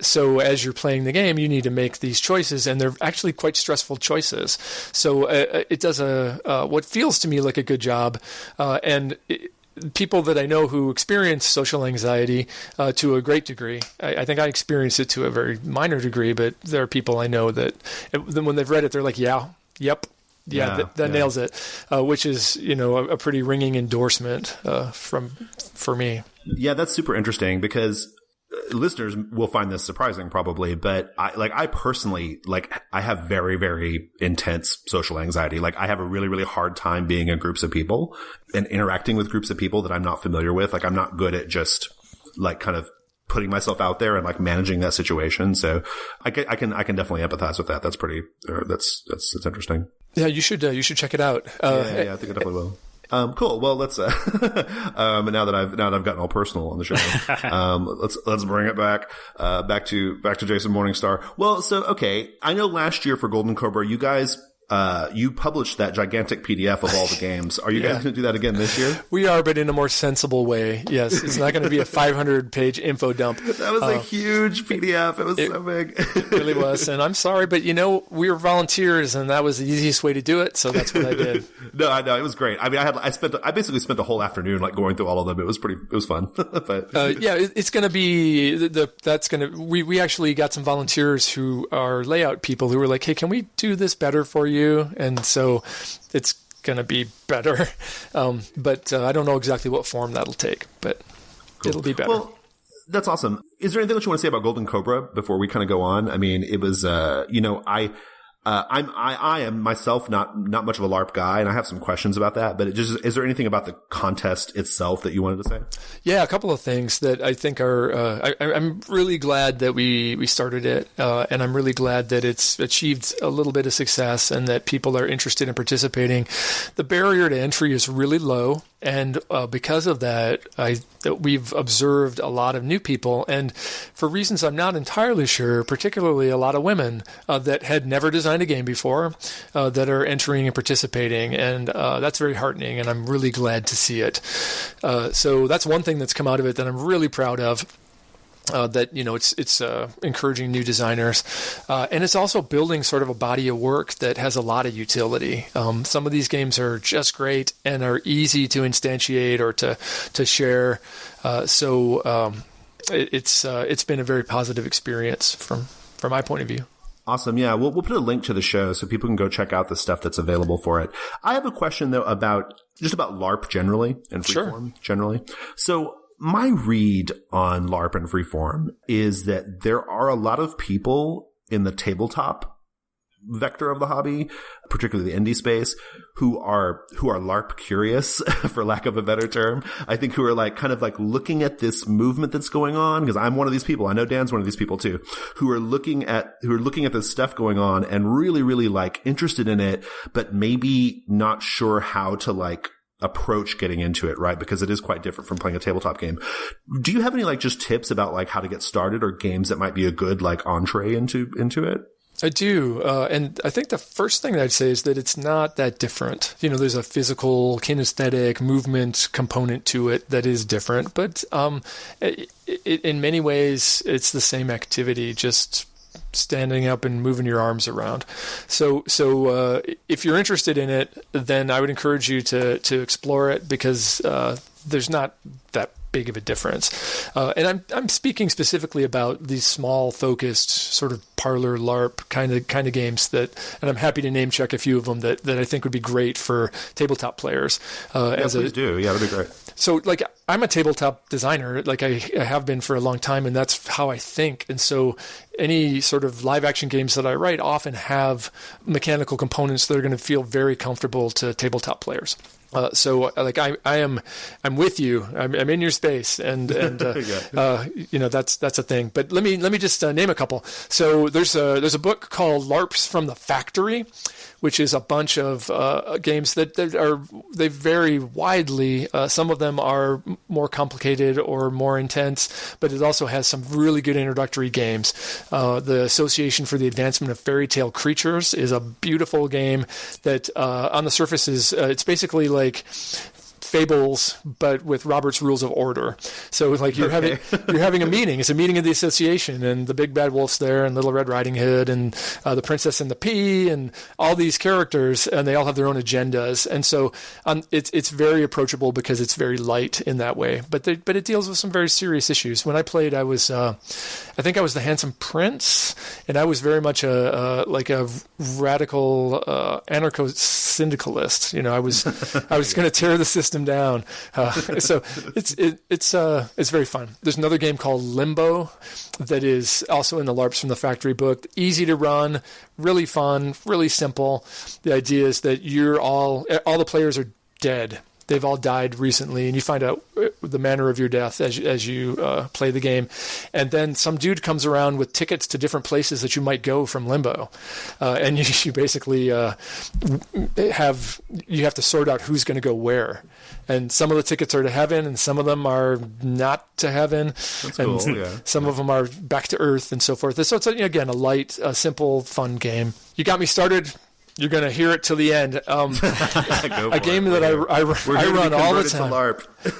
So as you're playing the game, you need to make these choices, and they're actually quite stressful choices. So it does what feels to me like a good job. People that I know who experience social anxiety to a great degree. I think I experience it to a very minor degree, but there are people I know that when they've read it, they're like, that nails it, which is, a pretty ringing endorsement for me. Yeah, that's super interesting because listeners will find this surprising probably, but I personally, I have very, very intense social anxiety. Like, I have a really, really hard time being in groups of people and interacting with groups of people that I'm not familiar with. Like, I'm not good at just kind of putting myself out there and managing that situation. So I can definitely empathize with that. That's pretty, that's interesting. Yeah, you should check it out. Yeah, I think I definitely will. Cool. Well, let's, now that I've gotten all personal on the show, let's bring it back to Jason Morningstar. Well, so, okay. I know last year for Golden Cobra, you guys you published that gigantic PDF of all the games. Are you guys going to do that again this year? We are, but in a more sensible way. Yes, it's not going to be a 500-page info dump. That was a huge PDF. It was so big. It really was. And I'm sorry, but we were volunteers, and that was the easiest way to do it. So that's what I did. No, I know it was great. I mean, I basically spent the whole afternoon like going through all of them. It was fun. But it's going to be we actually got some volunteers who are layout people who were like, hey, can we do this better for you? And so it's going to be better. But I don't know exactly what form that'll take, but It'll be better. Well, that's awesome. Is there anything that you want to say about Golden Cobra before we kind of go on? I mean, it was, I am myself not much of a LARP guy, and I have some questions about that. But is there anything about the contest itself that you wanted to say? Yeah, a couple of things that I think are. I'm really glad that we started it, and I'm really glad that it's achieved a little bit of success and that people are interested in participating. The barrier to entry is really low, and because of that, we've observed a lot of new people, and for reasons I'm not entirely sure, particularly a lot of women that had never designed a game before that are entering and participating, and that's very heartening, and I'm really glad to see it. So that's one thing that's come out of it that I'm really proud of. That it's encouraging new designers, and it's also building sort of a body of work that has a lot of utility. Some of these games are just great and are easy to instantiate or to share. So it's been a very positive experience from my point of view. Awesome. Yeah, we'll put a link to the show so people can go check out the stuff that's available for it. I have a question though about LARP generally and freeform generally. So my read on LARP and freeform is that there are a lot of people in the tabletop vector of the hobby, particularly the indie space, who are LARP curious, for lack of a better term. I think who are like kind of like looking at this movement that's going on, because I'm one of these people. I know Dan's one of these people too, who are looking at this stuff going on and really, really like interested in it, but maybe not sure how to like approach getting into it, right? Because it is quite different from playing a tabletop game. Do you have any like just tips about like how to get started or games that might be a good like entree into it? I do. And I think the first thing I'd say is that it's not that different. There's a physical kinesthetic movement component to it that is different, but in many ways it's the same activity, just standing up and moving your arms around. So if you're interested in it, then I would encourage you to explore it, because there's not that big of a difference. And I'm speaking specifically about these small, focused, sort of parlor LARP kind of games and I'm happy to name check a few of them that I think would be great for tabletop players. Please do. Yeah, that'd be great. So, like, I'm a tabletop designer, like I have been for a long time, and that's how I think. And so any sort of live action games that I write often have mechanical components that are going to feel very comfortable to tabletop players. So like I'm with you. I'm in your space, and that's a thing. But let me just name a couple. So there's a book called LARPs from the Factory, which is a bunch of games that they vary widely. Some of them are more complicated or more intense, but it also has some really good introductory games. The Association for the Advancement of Fairy Tale Creatures is a beautiful game that on the surface is it's basically like Fables, but with Robert's Rules of Order. So like you're having a meeting. It's a meeting of the association, and the big bad wolf's there, and Little Red Riding Hood, and the Princess and the Pea, and all these characters, and they all have their own agendas. And so it's very approachable because it's very light in that way. But it deals with some very serious issues. When I played, I think I was the Handsome Prince, and I was very much a radical anarcho-syndicalist. I was going to tear the system down. So it's very fun. There's another game called Limbo that is also in the LARPs from the Factory book. Easy to run, really fun, really simple. The idea is that all the players are dead. They've all died recently, and you find out the manner of your death as you play the game. And then some dude comes around with tickets to different places that you might go from Limbo. And you basically have to sort out who's going to go where. And some of the tickets are to heaven, and some of them are not to heaven. That's and cool, yeah. Some of them are back to earth and so forth. So it's, again, a light, simple, fun game. You got me started. You're going to hear it till the end. A game that I run all the time.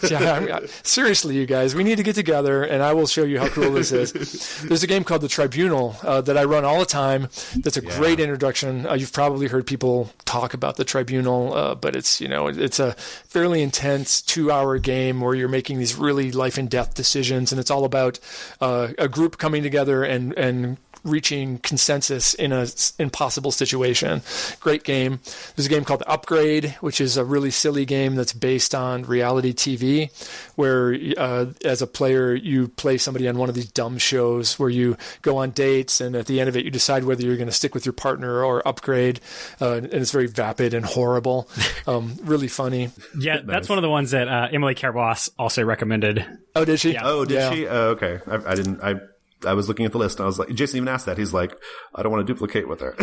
Yeah, seriously, you guys, we need to get together, and I will show you how cool this is. There's a game called The Tribunal that I run all the time. That's a great introduction. You've probably heard people talk about The Tribunal, but it's a fairly intense 2-hour game where you're making these really life and death decisions, and it's all about a group coming together and reaching consensus in an impossible situation. Great game. There's a game called Upgrade, which is a really silly game that's based on reality TV, where as a player, you play somebody on one of these dumb shows where you go on dates, and at the end of it, you decide whether you're going to stick with your partner or upgrade. And it's very vapid and horrible. Really funny. Yeah, that's one of the ones that Emily Carboss also recommended. Oh, did she? Yeah. Oh, did she? Oh, okay. I was looking at the list and I was like, Jason even asked that. He's like, I don't want to duplicate with her.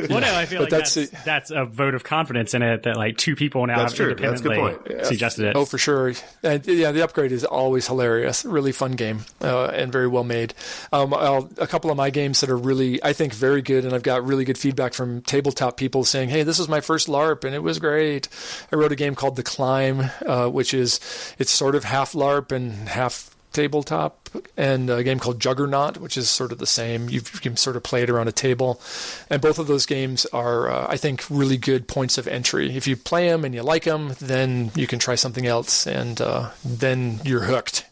Well, no, I feel like that's a vote of confidence in it that like two people now have independently suggested it. Oh, for sure. And yeah, the Upgrade is always hilarious. Really fun game and very well made. A couple of my games that are really, I think, very good, and I've got really good feedback from tabletop people saying, hey, this was my first LARP and it was great. I wrote a game called The Climb, it's sort of half LARP and half tabletop, and a game called Juggernaut, which is sort of the same. You can sort of play it around a table, and both of those games are, I think, really good points of entry. If you play them and you like them, then you can try something else, and then you're hooked.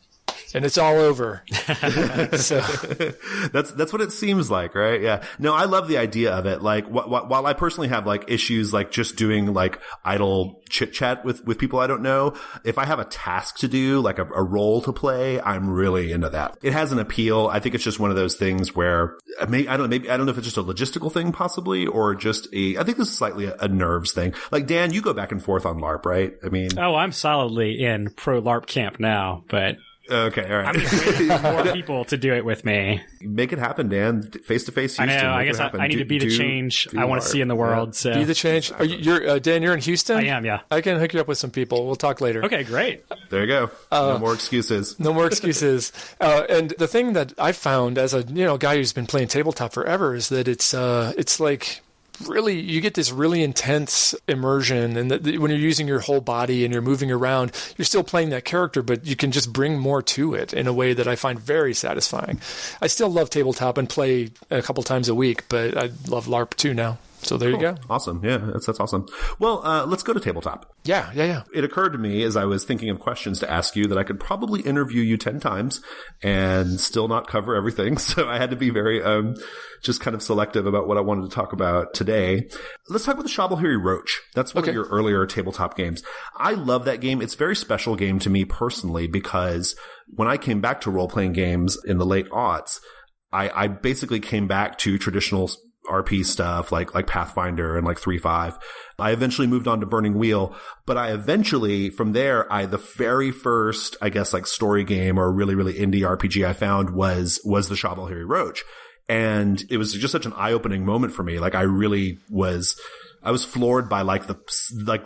And it's all over. So. That's what it seems like, right? Yeah. No, I love the idea of it. Like, while I personally have like issues like just doing like idle chit chat with people I don't know, if I have a task to do, like a role to play, I'm really into that. It has an appeal. I think it's just one of those things where I don't know if it's just a logistical thing possibly, or just I think this is slightly a nerves thing. Like, Dan, you go back and forth on LARP, right? I mean, I'm solidly in pro LARP camp now, but okay, all right. I'm just waiting for more people to do it with me. Make it happen, Dan. Face to face, Houston. I know. I guess I need to be the change I want to see in the world. So be the change. Are you, Dan? You're in Houston. I am. Yeah. I can hook you up with some people. We'll talk later. Okay, great. There you go. No more excuses. No more excuses. And the thing that I found as a guy who's been playing tabletop forever is that it's like, really, you get this really intense immersion, and when you're using your whole body and you're moving around, you're still playing that character, but you can just bring more to it in a way that I find very satisfying. I still love tabletop and play a couple times a week, but I love LARP too now. So there you go. Awesome. Yeah, that's awesome. Well, let's go to tabletop. Yeah. It occurred to me as I was thinking of questions to ask you that I could probably interview you 10 times and still not cover everything. So I had to be very just kind of selective about what I wanted to talk about today. Let's talk about the Shovelhairy Roach. That's one of your earlier tabletop games. I love that game. It's a very special game to me personally because when I came back to role-playing games in the late aughts, I basically came back to traditional RP stuff like Pathfinder and like 3.5. I eventually moved on to Burning Wheel, but I eventually, from there, the very first, I guess, like story game or really, really indie RPG I found was the Shovelhairy Roach. And it was just such an eye-opening moment for me. Like I was floored by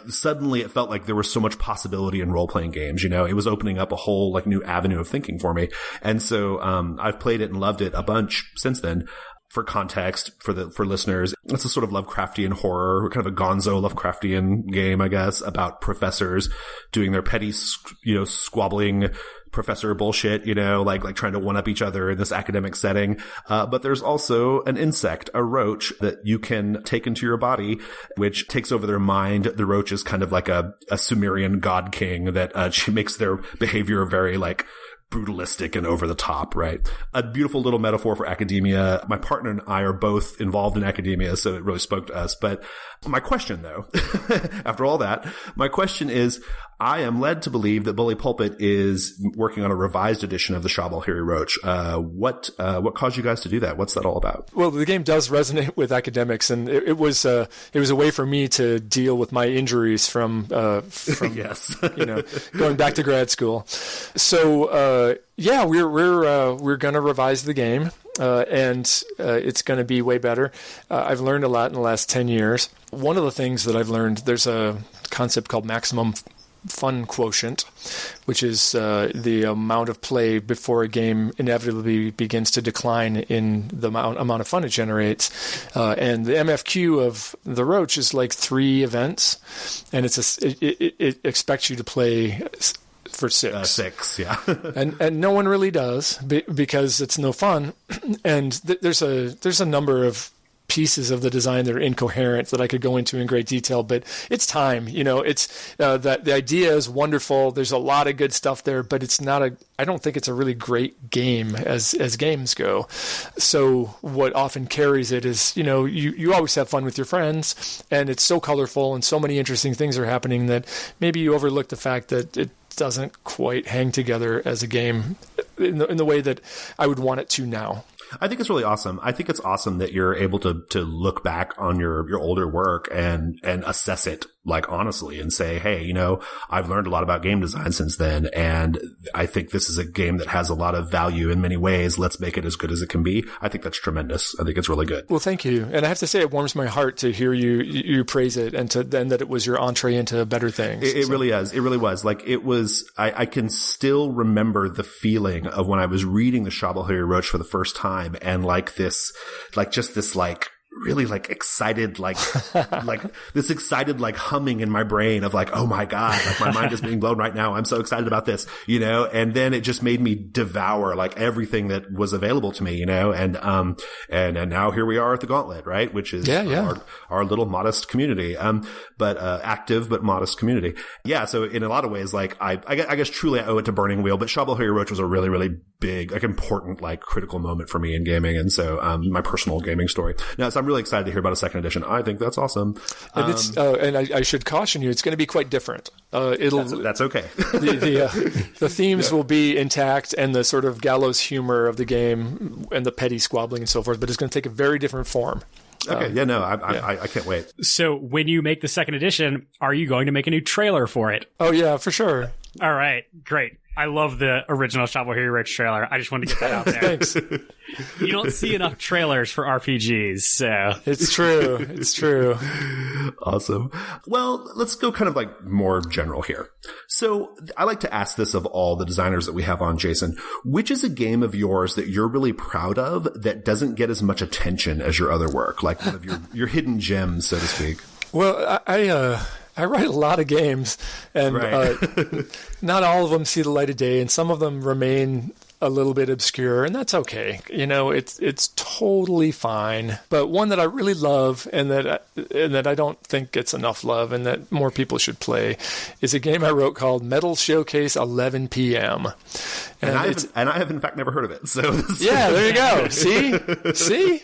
suddenly it felt like there was so much possibility in role-playing games. It was opening up a whole like new avenue of thinking for me. And so, I've played it and loved it a bunch since then. For context, for listeners, it's a sort of Lovecraftian horror, kind of a gonzo Lovecraftian game, I guess, about professors doing their petty, squabbling professor bullshit, like trying to one-up each other in this academic setting. But there's also an insect, a roach, that you can take into your body, which takes over their mind. The roach is kind of like a Sumerian god king that she makes their behavior very like brutalistic and over the top, right? A beautiful little metaphor for academia. My partner and I are both involved in academia, so it really spoke to us. But my question, though, after all that, my question is, I am led to believe that Bully Pulpit is working on a revised edition of the Shovelhairy Roach. What caused you guys to do that? What's that all about? Well, the game does resonate with academics, and it was a way for me to deal with my injuries from yes, going back to grad school. So we're going to revise the game. And it's going to be way better. I've learned a lot in the last 10 years. One of the things that I've learned, there's a concept called maximum fun quotient, which is the amount of play before a game inevitably begins to decline in the amount of fun it generates. And the MFQ of the Roach is like 3 events, and it expects you to play for 6. 6, yeah. and no one really does because it's no fun. And there's a number of pieces of the design that are incoherent that I could go into in great detail, but it's time. It's that the idea is wonderful. There's a lot of good stuff there, but it's not I don't think it's a really great game as games go. So what often carries it is, you always have fun with your friends, and it's so colorful and so many interesting things are happening that maybe you overlook the fact that it doesn't quite hang together as a game in the way that I would want it to now. I think it's really awesome. I think it's awesome that you're able to look back on your older work and assess it, like, honestly, and say, hey, I've learned a lot about game design since then, and I think this is a game that has a lot of value in many ways. Let's make it as good as it can be. I think that's tremendous. I think it's really good. Well, thank you. And I have to say, it warms my heart to hear you praise it, and then that it was your entree into better things. It really is. It really was. Like, it was, I can still remember the feeling of when I was reading the Charbel Roach for the first time, and really excited, like this excited, humming in my brain of oh my God, my mind is being blown right now. I'm so excited about this, and then it just made me devour everything that was available to me, and now here we are at the Gauntlet, right? Which is our little modest community, but active, but modest community. Yeah. So in a lot of ways, I guess truly I owe it to Burning Wheel, but Charbel Roach was a really, really big, important, critical moment for me in gaming. And so, my personal gaming story. Now, so I'm really excited to hear about a second edition. I think that's awesome. And and I should caution you, it's going to be quite different. That's okay. The themes will be intact, and the sort of gallows humor of the game and the petty squabbling and so forth, but it's going to take a very different form. Okay. I can't wait. So when you make the second edition, are you going to make a new trailer for it? Oh yeah, for sure. All right, great. I love the original Charbel Roach trailer. I just wanted to get that out there. Thanks. You don't see enough trailers for RPGs, so. It's true. It's true. Awesome. Well, let's go kind of more general here. So I like to ask this of all the designers that we have on, Jason. Which is a game of yours that you're really proud of that doesn't get as much attention as your other work? Like one of your hidden gems, so to speak. Well, I write a lot of games, and not all of them see the light of day, and some of them remain a little bit obscure, and that's okay. It's totally fine. But one that I really love, and that I don't think gets enough love, and that more people should play, is a game I wrote called Metal Showcase 11 p.m. And I have in fact never heard of it. So there you go. See.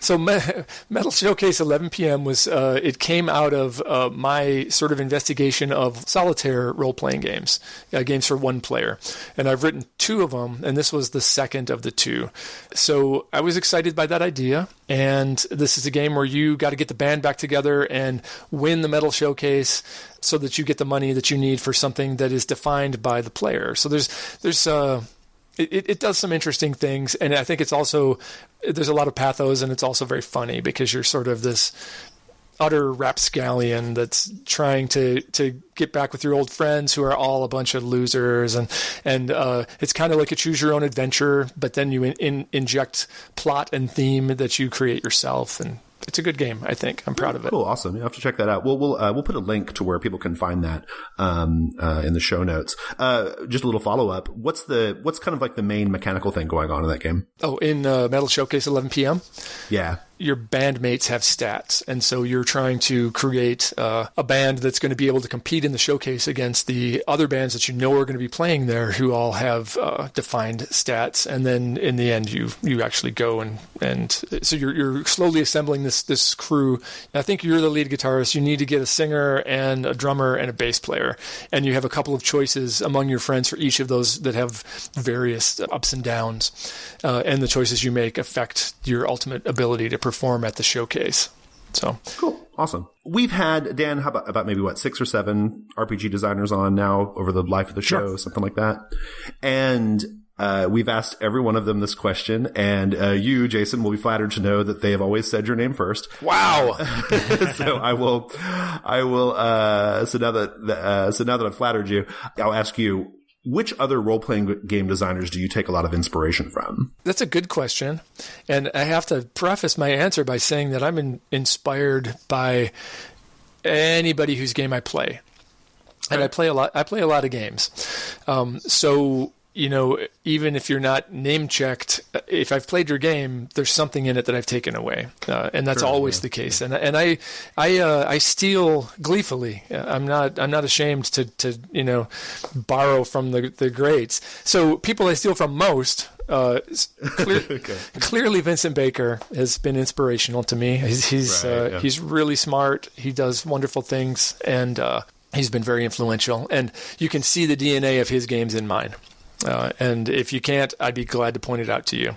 So Metal Showcase 11 p.m. was it came out of my sort of investigation of solitaire role-playing games, games for one player, and I've written 2 of them, and this was the second of the 2. So I was excited by that idea, and this is a game where you got to get the band back together and win the Metal Showcase so that you get the money that you need for something that is defined by the player. So it does some interesting things, and I think it's also, there's a lot of pathos, and it's also very funny because you're sort of this utter rapscallion that's trying to get back with your old friends who are all a bunch of losers, and it's kind of like a choose your own adventure, but then you inject plot and theme that you create yourself, and it's a good game, I think. I'm proud of it. Cool, awesome. You have to check that out. We'll put a link to where people can find that in the show notes. Just a little follow up. What's kind of the main mechanical thing going on in that game? Oh, in Metal Showcase 11 p.m. Yeah. Your bandmates have stats, and so you're trying to create a band that's going to be able to compete in the showcase against the other bands that you know are going to be playing there, who all have defined stats. And then in the end, you actually go and so you're slowly assembling this crew. I think you're the lead guitarist. You need to get a singer and a drummer and a bass player, and you have a couple of choices among your friends for each of those that have various ups and downs, and the choices you make affect your ultimate ability to perform at the showcase. So cool. Awesome. We've had, Dan, how about maybe 6 or 7 RPG designers on now over the life of the show, something like that. And we've asked every one of them this question, and you, Jason, will be flattered to know that they have always said your name first. Wow. So I will. So now that I've flattered you, I'll ask you, which other role-playing game designers do you take a lot of inspiration from? That's a good question. And I have to preface my answer by saying that I'm inspired by anybody whose game I play. And I play a lot of games. So, even if you're not name checked, if I've played your game, there's something in it that I've taken away. And that's always the case. And I steal gleefully. I'm not ashamed to borrow from the greats. So people I steal from most, clearly Vincent Baker has been inspirational to me. He's really smart. He does wonderful things, and he's been very influential. And you can see the DNA of his games in mine. And if you can't, I'd be glad to point it out to you.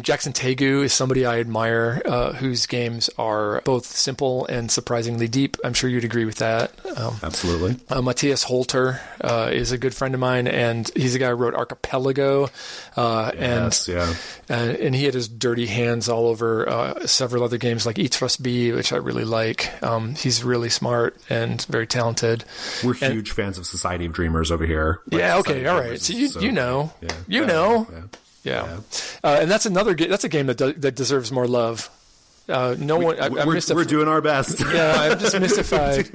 Jackson Tegu is somebody I admire, whose games are both simple and surprisingly deep. I'm sure you'd agree with that. Absolutely. Matthias Holter is a good friend of mine, and he's the guy who wrote Archipelago. And he had his dirty hands all over several other games like Itras B, which I really like. He's really smart and very talented. We're huge fans of Society of Dreamers over here. Yeah. Okay. All right. So you know. And that's that's a game that deserves more love. We're doing our best. Yeah, I'm just mystified.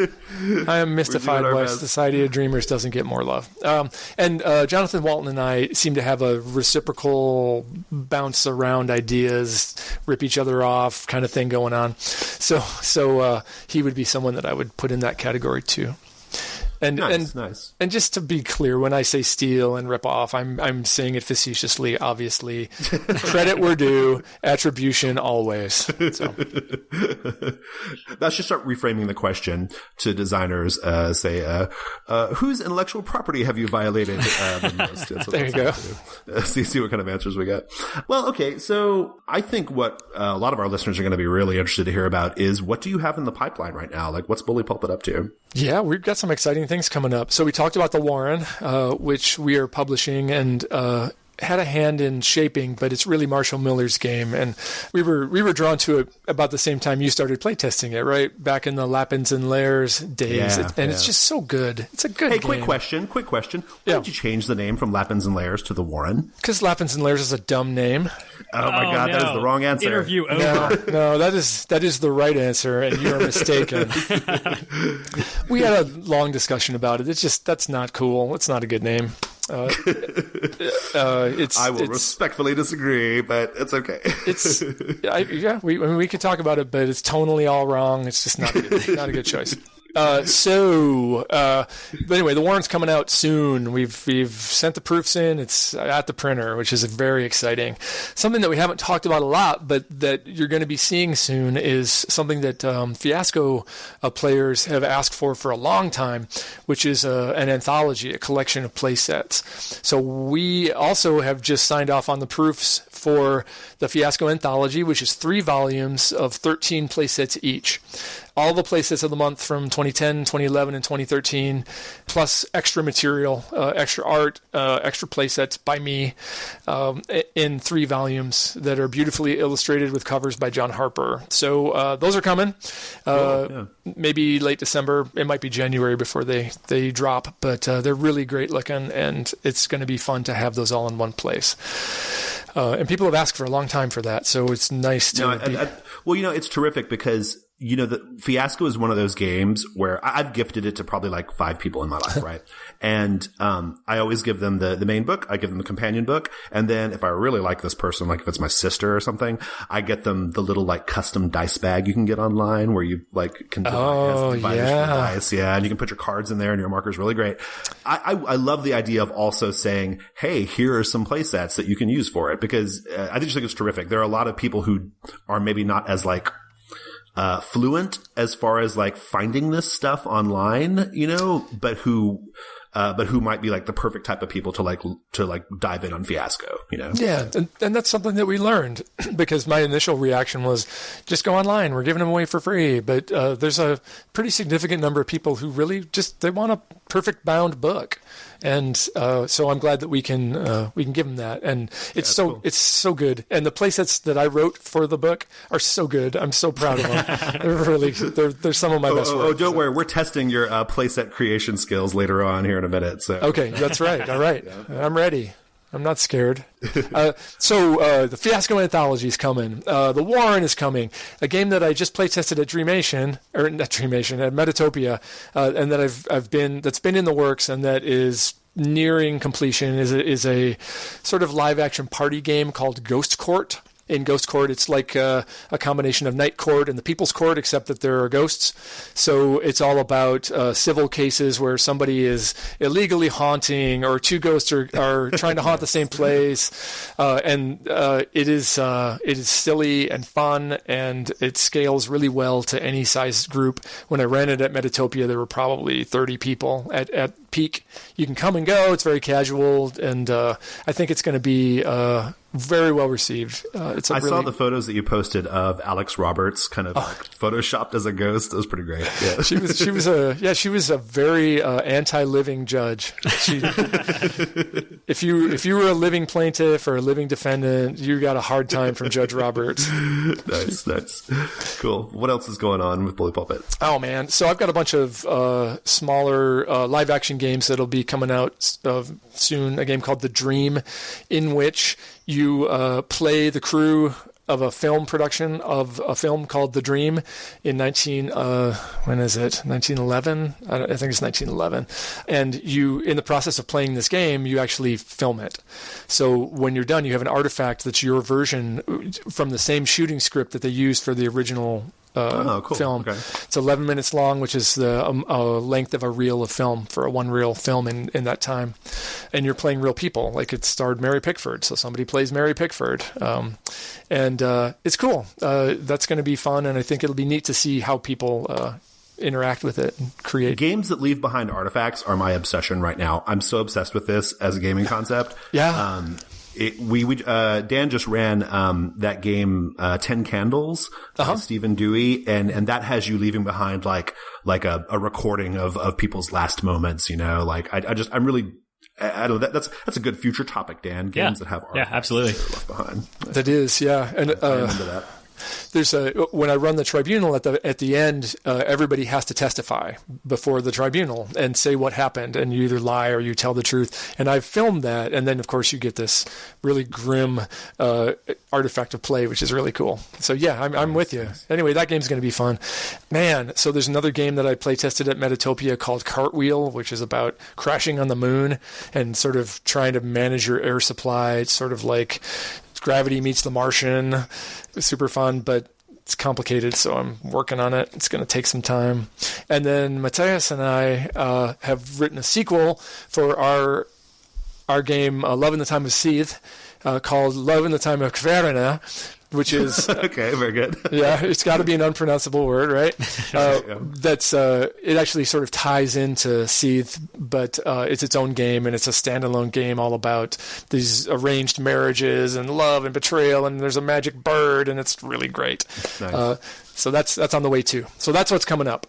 I am mystified why Society of Dreamers doesn't get more love. And Jonathan Walton and I seem to have a reciprocal bounce around ideas, rip each other off kind of thing going on. So he would be someone that I would put in that category too. Nice. And just to be clear, when I say steal and rip off, I'm saying it facetiously, obviously. Credit where due, attribution always. So. Let's just start reframing the question to designers. Whose intellectual property have you violated the most? There you go. See what kind of answers we get. Well, okay. So I think what a lot of our listeners are going to be really interested to hear about is, what do you have in the pipeline right now? Like, what's Bully Pulpit up to? Yeah, we've got some exciting things coming up. So we talked about The Warren, which we are publishing and had a hand in shaping, but it's really Marshall Miller's game. And we were drawn to it about the same time you started playtesting it, right? Back in the Lappins and Lairs days. It's just so good. It's a good game. Quick question. Why did you change the name from Lappins and Lairs to The Warren? Because Lappins and Lairs is a dumb name. Oh my God, no. That is the wrong answer. Interview over. No, that is the right answer, and you are mistaken. We had a long discussion about it. That's not cool. It's not a good name. I will respectfully disagree, but it's okay. We could talk about it, but it's tonally all wrong. It's just not a good choice. But anyway, The Warren's coming out soon. We've sent the proofs in. It's at the printer, which is very exciting. Something that we haven't talked about a lot, but that you're going to be seeing soon, is something that Fiasco players have asked for a long time, which is an anthology, a collection of play sets. So we also have just signed off on the proofs for the Fiasco Anthology, which is 3 volumes of 13 play sets each. All the playsets of the month from 2010, 2011, and 2013, plus extra material, extra art, extra playsets by me, in 3 volumes that are beautifully illustrated with covers by John Harper. So those are coming. Maybe late December. It might be January before they drop, but they're really great looking, and it's going to be fun to have those all in one place. And people have asked for a long time for that, so it's nice to it's terrific because the Fiasco is one of those games where I've gifted it to probably like 5 people in my life, right? And I always give them the main book, I give them the companion book, and then if I really like this person, like if it's my sister or something, I get them the little like custom dice bag you can get online where you like can divide dice, and you can put your cards in there and your marker's really great. I love the idea of also saying, hey, here are some play sets that you can use for it, because I just think it's terrific. There are a lot of people who are maybe not as like fluent as far as like finding this stuff online, but who but who might be like the perfect type of people to dive in on Fiasco, Yeah. And that's something that we learned because my initial reaction was just go online. We're giving them away for free. But there's a pretty significant number of people who really they want a perfect bound book. And so I'm glad that we can give them that. And it's so good. And the playsets that I wrote for the book are so good. I'm so proud of them. They're some of my best work. Oh, don't worry. We're testing your playset creation skills later on here in a minute. So okay, that's right. All right, yeah. I'm ready. I'm not scared. So the Fiasco Anthology is coming. The Warren is coming. A game that I just play tested at Dreamation, or not Dreamation, at Metatopia, and that that's been in the works and that is nearing completion is a sort of live action party game called Ghost Court. In Ghost Court, it's like a combination of Night Court and the People's Court, except that there are ghosts. So it's all about civil cases where somebody is illegally haunting, or two ghosts are trying to haunt the same place. And it is silly and fun, and it scales really well to any size group. When I ran it at Metatopia, there were probably 30 people at peak. You can come and go. It's very casual, and I think it's going to be very well received. I saw the photos that you posted of Alex Roberts kind of photoshopped as a ghost. It was pretty great. Yeah. She was a very anti-living judge. If you were a living plaintiff or a living defendant, you got a hard time from Judge Roberts. Nice. Cool. What else is going on with Bully Pulpit? Oh man, so I've got a bunch of smaller live action games that'll be coming out soon. A game called The Dream, in which you play the crew of a film production of a film called The Dream in 1911? I think it's 1911. And you, in the process of playing this game, you actually film it. So when you're done, you have an artifact that's your version from the same shooting script that they used for the original cool. film. Okay. It's 11 minutes long, which is the length of a reel of film for a one reel film in that time. And you're playing real people. Like it starred Mary Pickford, so somebody plays Mary Pickford. And it's cool. That's going to be fun, and I think it'll be neat to see how people interact with it and create. Games that leave behind artifacts are my obsession right now. I'm so obsessed with this as a gaming concept. Yeah. Dan just ran that game 10 Candles by Stephen Dewey, and that has you leaving behind like a recording of people's last moments, like I don't know, that's a good future topic, Dan. Games that have artifacts absolutely that are left behind. That is, yeah. And I remember that. There's when I run the tribunal at the end, everybody has to testify before the tribunal and say what happened, and you either lie or you tell the truth. And I've filmed that, and then of course you get this really grim artifact of play, which is really cool. So yeah, I'm with you. Anyway, that game's going to be fun, man. So there's another game that I play tested at Metatopia called Cartwheel, which is about crashing on the moon and sort of trying to manage your air supply. It's sort of like Gravity Meets the Martian. It's super fun, but it's complicated, so I'm working on it. It's going to take some time. And then Matthias and I have written a sequel for our game Love in the Time of Soth, called Love in the Time of Kverna, which is okay, very good. Yeah, it's got to be an unpronounceable word, right? That's it actually sort of ties into Soth, but it's its own game, and it's a standalone game all about these arranged marriages and love and betrayal, and there's a magic bird, and it's really great. Nice. So that's on the way too. So that's what's coming up.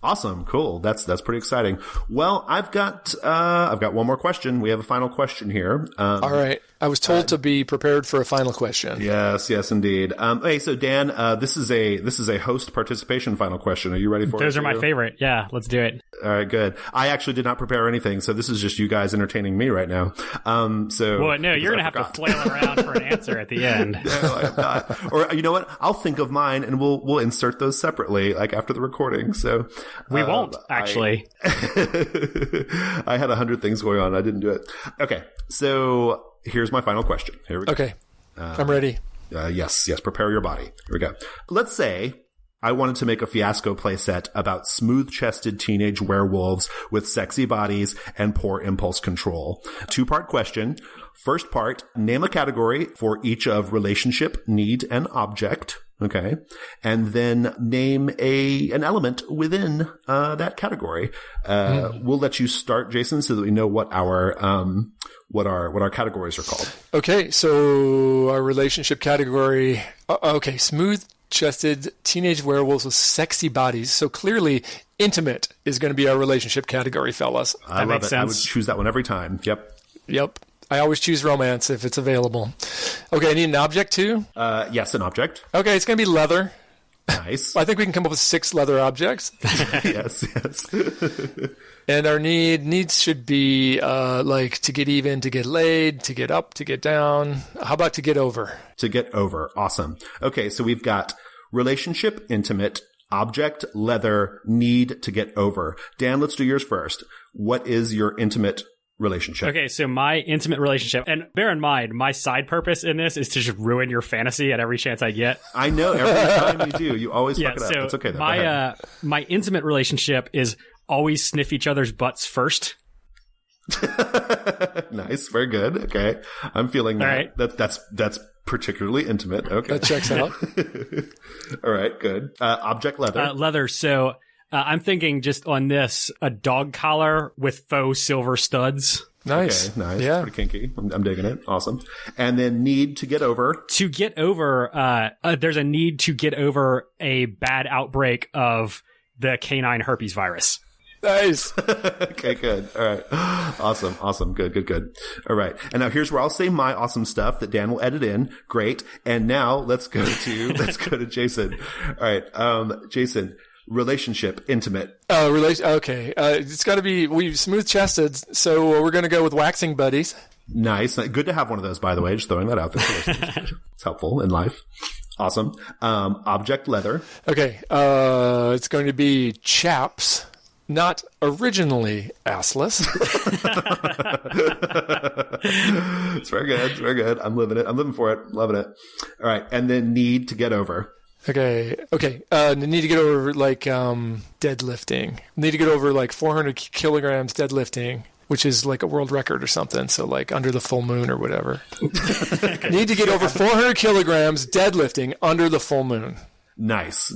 Awesome, cool. That's pretty exciting. Well, I've got one more question. We have a final question here. All right. I was told to be prepared for a final question. Yes, indeed. Hey, so Dan, this is a host participation final question. Are you ready for it? Those are my favorite. Yeah, let's do it. All right, good. I actually did not prepare anything, so this is just you guys entertaining me right now. Well, no, you're gonna have to flail around for an answer at the end. No, I'm not. Or you know what? I'll think of mine, and we'll insert those separately, like after the recording. So we won't actually. I had 100 things going on. I didn't do it. Okay, so here's my final question. Here we go. Okay, I'm ready. Yes. Prepare your body. Here we go. Let's say I wanted to make a Fiasco playset about smooth-chested teenage werewolves with sexy bodies and poor impulse control. 2-part question. First part, name a category for each of relationship, need, and object. Okay. And then name an element within that category. We'll let you start, Jason, so that we know what our categories are called. Okay, so our relationship category, smooth-chested teenage werewolves with sexy bodies. So clearly, intimate is going to be our relationship category, fellas. I love it. I would choose that one every time. Yep. I always choose romance if it's available. Okay, I need an object too? Yes, an object. Okay, it's going to be leather. Nice. I think we can come up with 6 leather objects. Yes. And our needs should be like to get even, to get laid, to get up, to get down. How about to get over? To get over. Awesome. Okay, so we've got relationship, intimate, object, leather, need to get over. Dan, let's do yours first. What is your intimate relationship? Okay, so my intimate relationship, and bear in mind, my side purpose in this is to just ruin your fantasy at every chance I get. I know, every time you do, you always fuck it up. It's okay though. My intimate relationship is always sniff each other's butts first. Nice, very good. Okay, I'm feeling that. All right. That's particularly intimate. Okay, that checks out. All right, good. Object, leather. Leather. So I'm thinking just on this, a dog collar with faux silver studs. Nice. Okay, nice. Yeah. Pretty kinky. I'm digging it. Awesome. And then need to get over. To get over, there's a need to get over a bad outbreak of the canine herpes virus. Nice. Okay, good. All right. Awesome. Good. All right. And now here's where I'll say my awesome stuff that Dan will edit in. Great. And now let's go to Jason. All right. Jason, relationship, intimate. Okay. It's got to be, we've smooth-chested, so we're going to go with waxing buddies. Nice. Good to have one of those, by the way. Just throwing that out there. It's helpful in life. Awesome. Object, leather. Okay. It's going to be chaps. Not originally assless. It's very good. I'm living it. I'm living for it. Loving it. All right. And then need to get over. Okay. Need to get over like deadlifting. Need to get over like 400 kilograms deadlifting, which is like a world record or something. So like under the full moon or whatever. Need to get over 400 kilograms deadlifting under the full moon. Nice.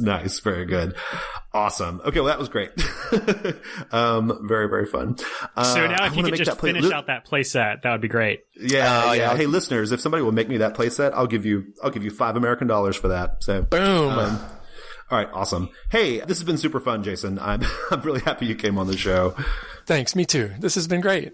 Very good. Awesome. Okay, well, that was great. Very, very fun. So now if you could just finish out that playset, that would be great. Yeah. Hey, listeners, if somebody will make me that playset, I'll give you $5 American for that. So boom. All right, awesome. Hey, this has been super fun, Jason. I'm really happy you came on the show. Thanks, me too. This has been great.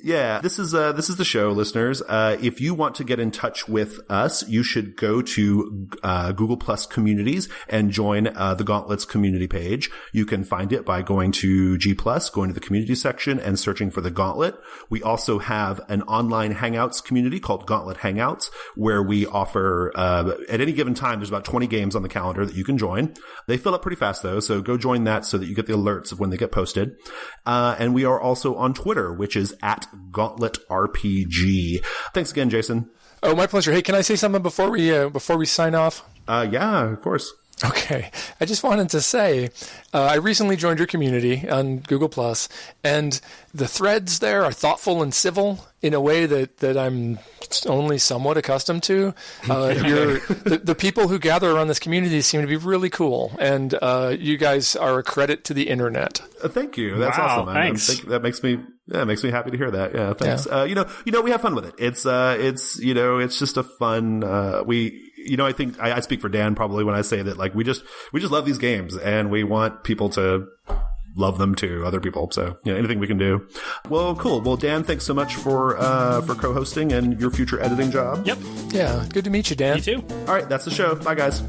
Yeah, this is the show, listeners. If you want to get in touch with us, you should go to Google Plus Communities and join the Gauntlets community page. You can find it by going to G Plus, going to the community section, and searching for the Gauntlet. We also have an online Hangouts community called Gauntlet Hangouts, where we offer at any given time, there's about 20 games on the calendar that you can join. They fill up pretty fast though, so go join that so that you get the alerts of when they get posted. And we are also on Twitter, which is @Gauntlet RPG. Thanks again, Jason. Oh, my pleasure. Hey, can I say something before we sign off? Yeah, of course. Okay. I just wanted to say, I recently joined your community on Google Plus, and the threads there are thoughtful and civil in a way that I'm only somewhat accustomed to. The people who gather around this community seem to be really cool, and you guys are a credit to the internet. Thank you. That's awesome. Thanks. That makes me happy to hear that. Yeah, thanks. Yeah. We have fun with it. It's just a fun. I think I speak for Dan probably when I say that like we just love these games and we want people to love them too, other people. So anything we can do. Well, cool. Well, Dan, thanks so much for co-hosting and your future editing job. Yep. Yeah. Good to meet you, Dan. You too. All right, that's the show. Bye, guys.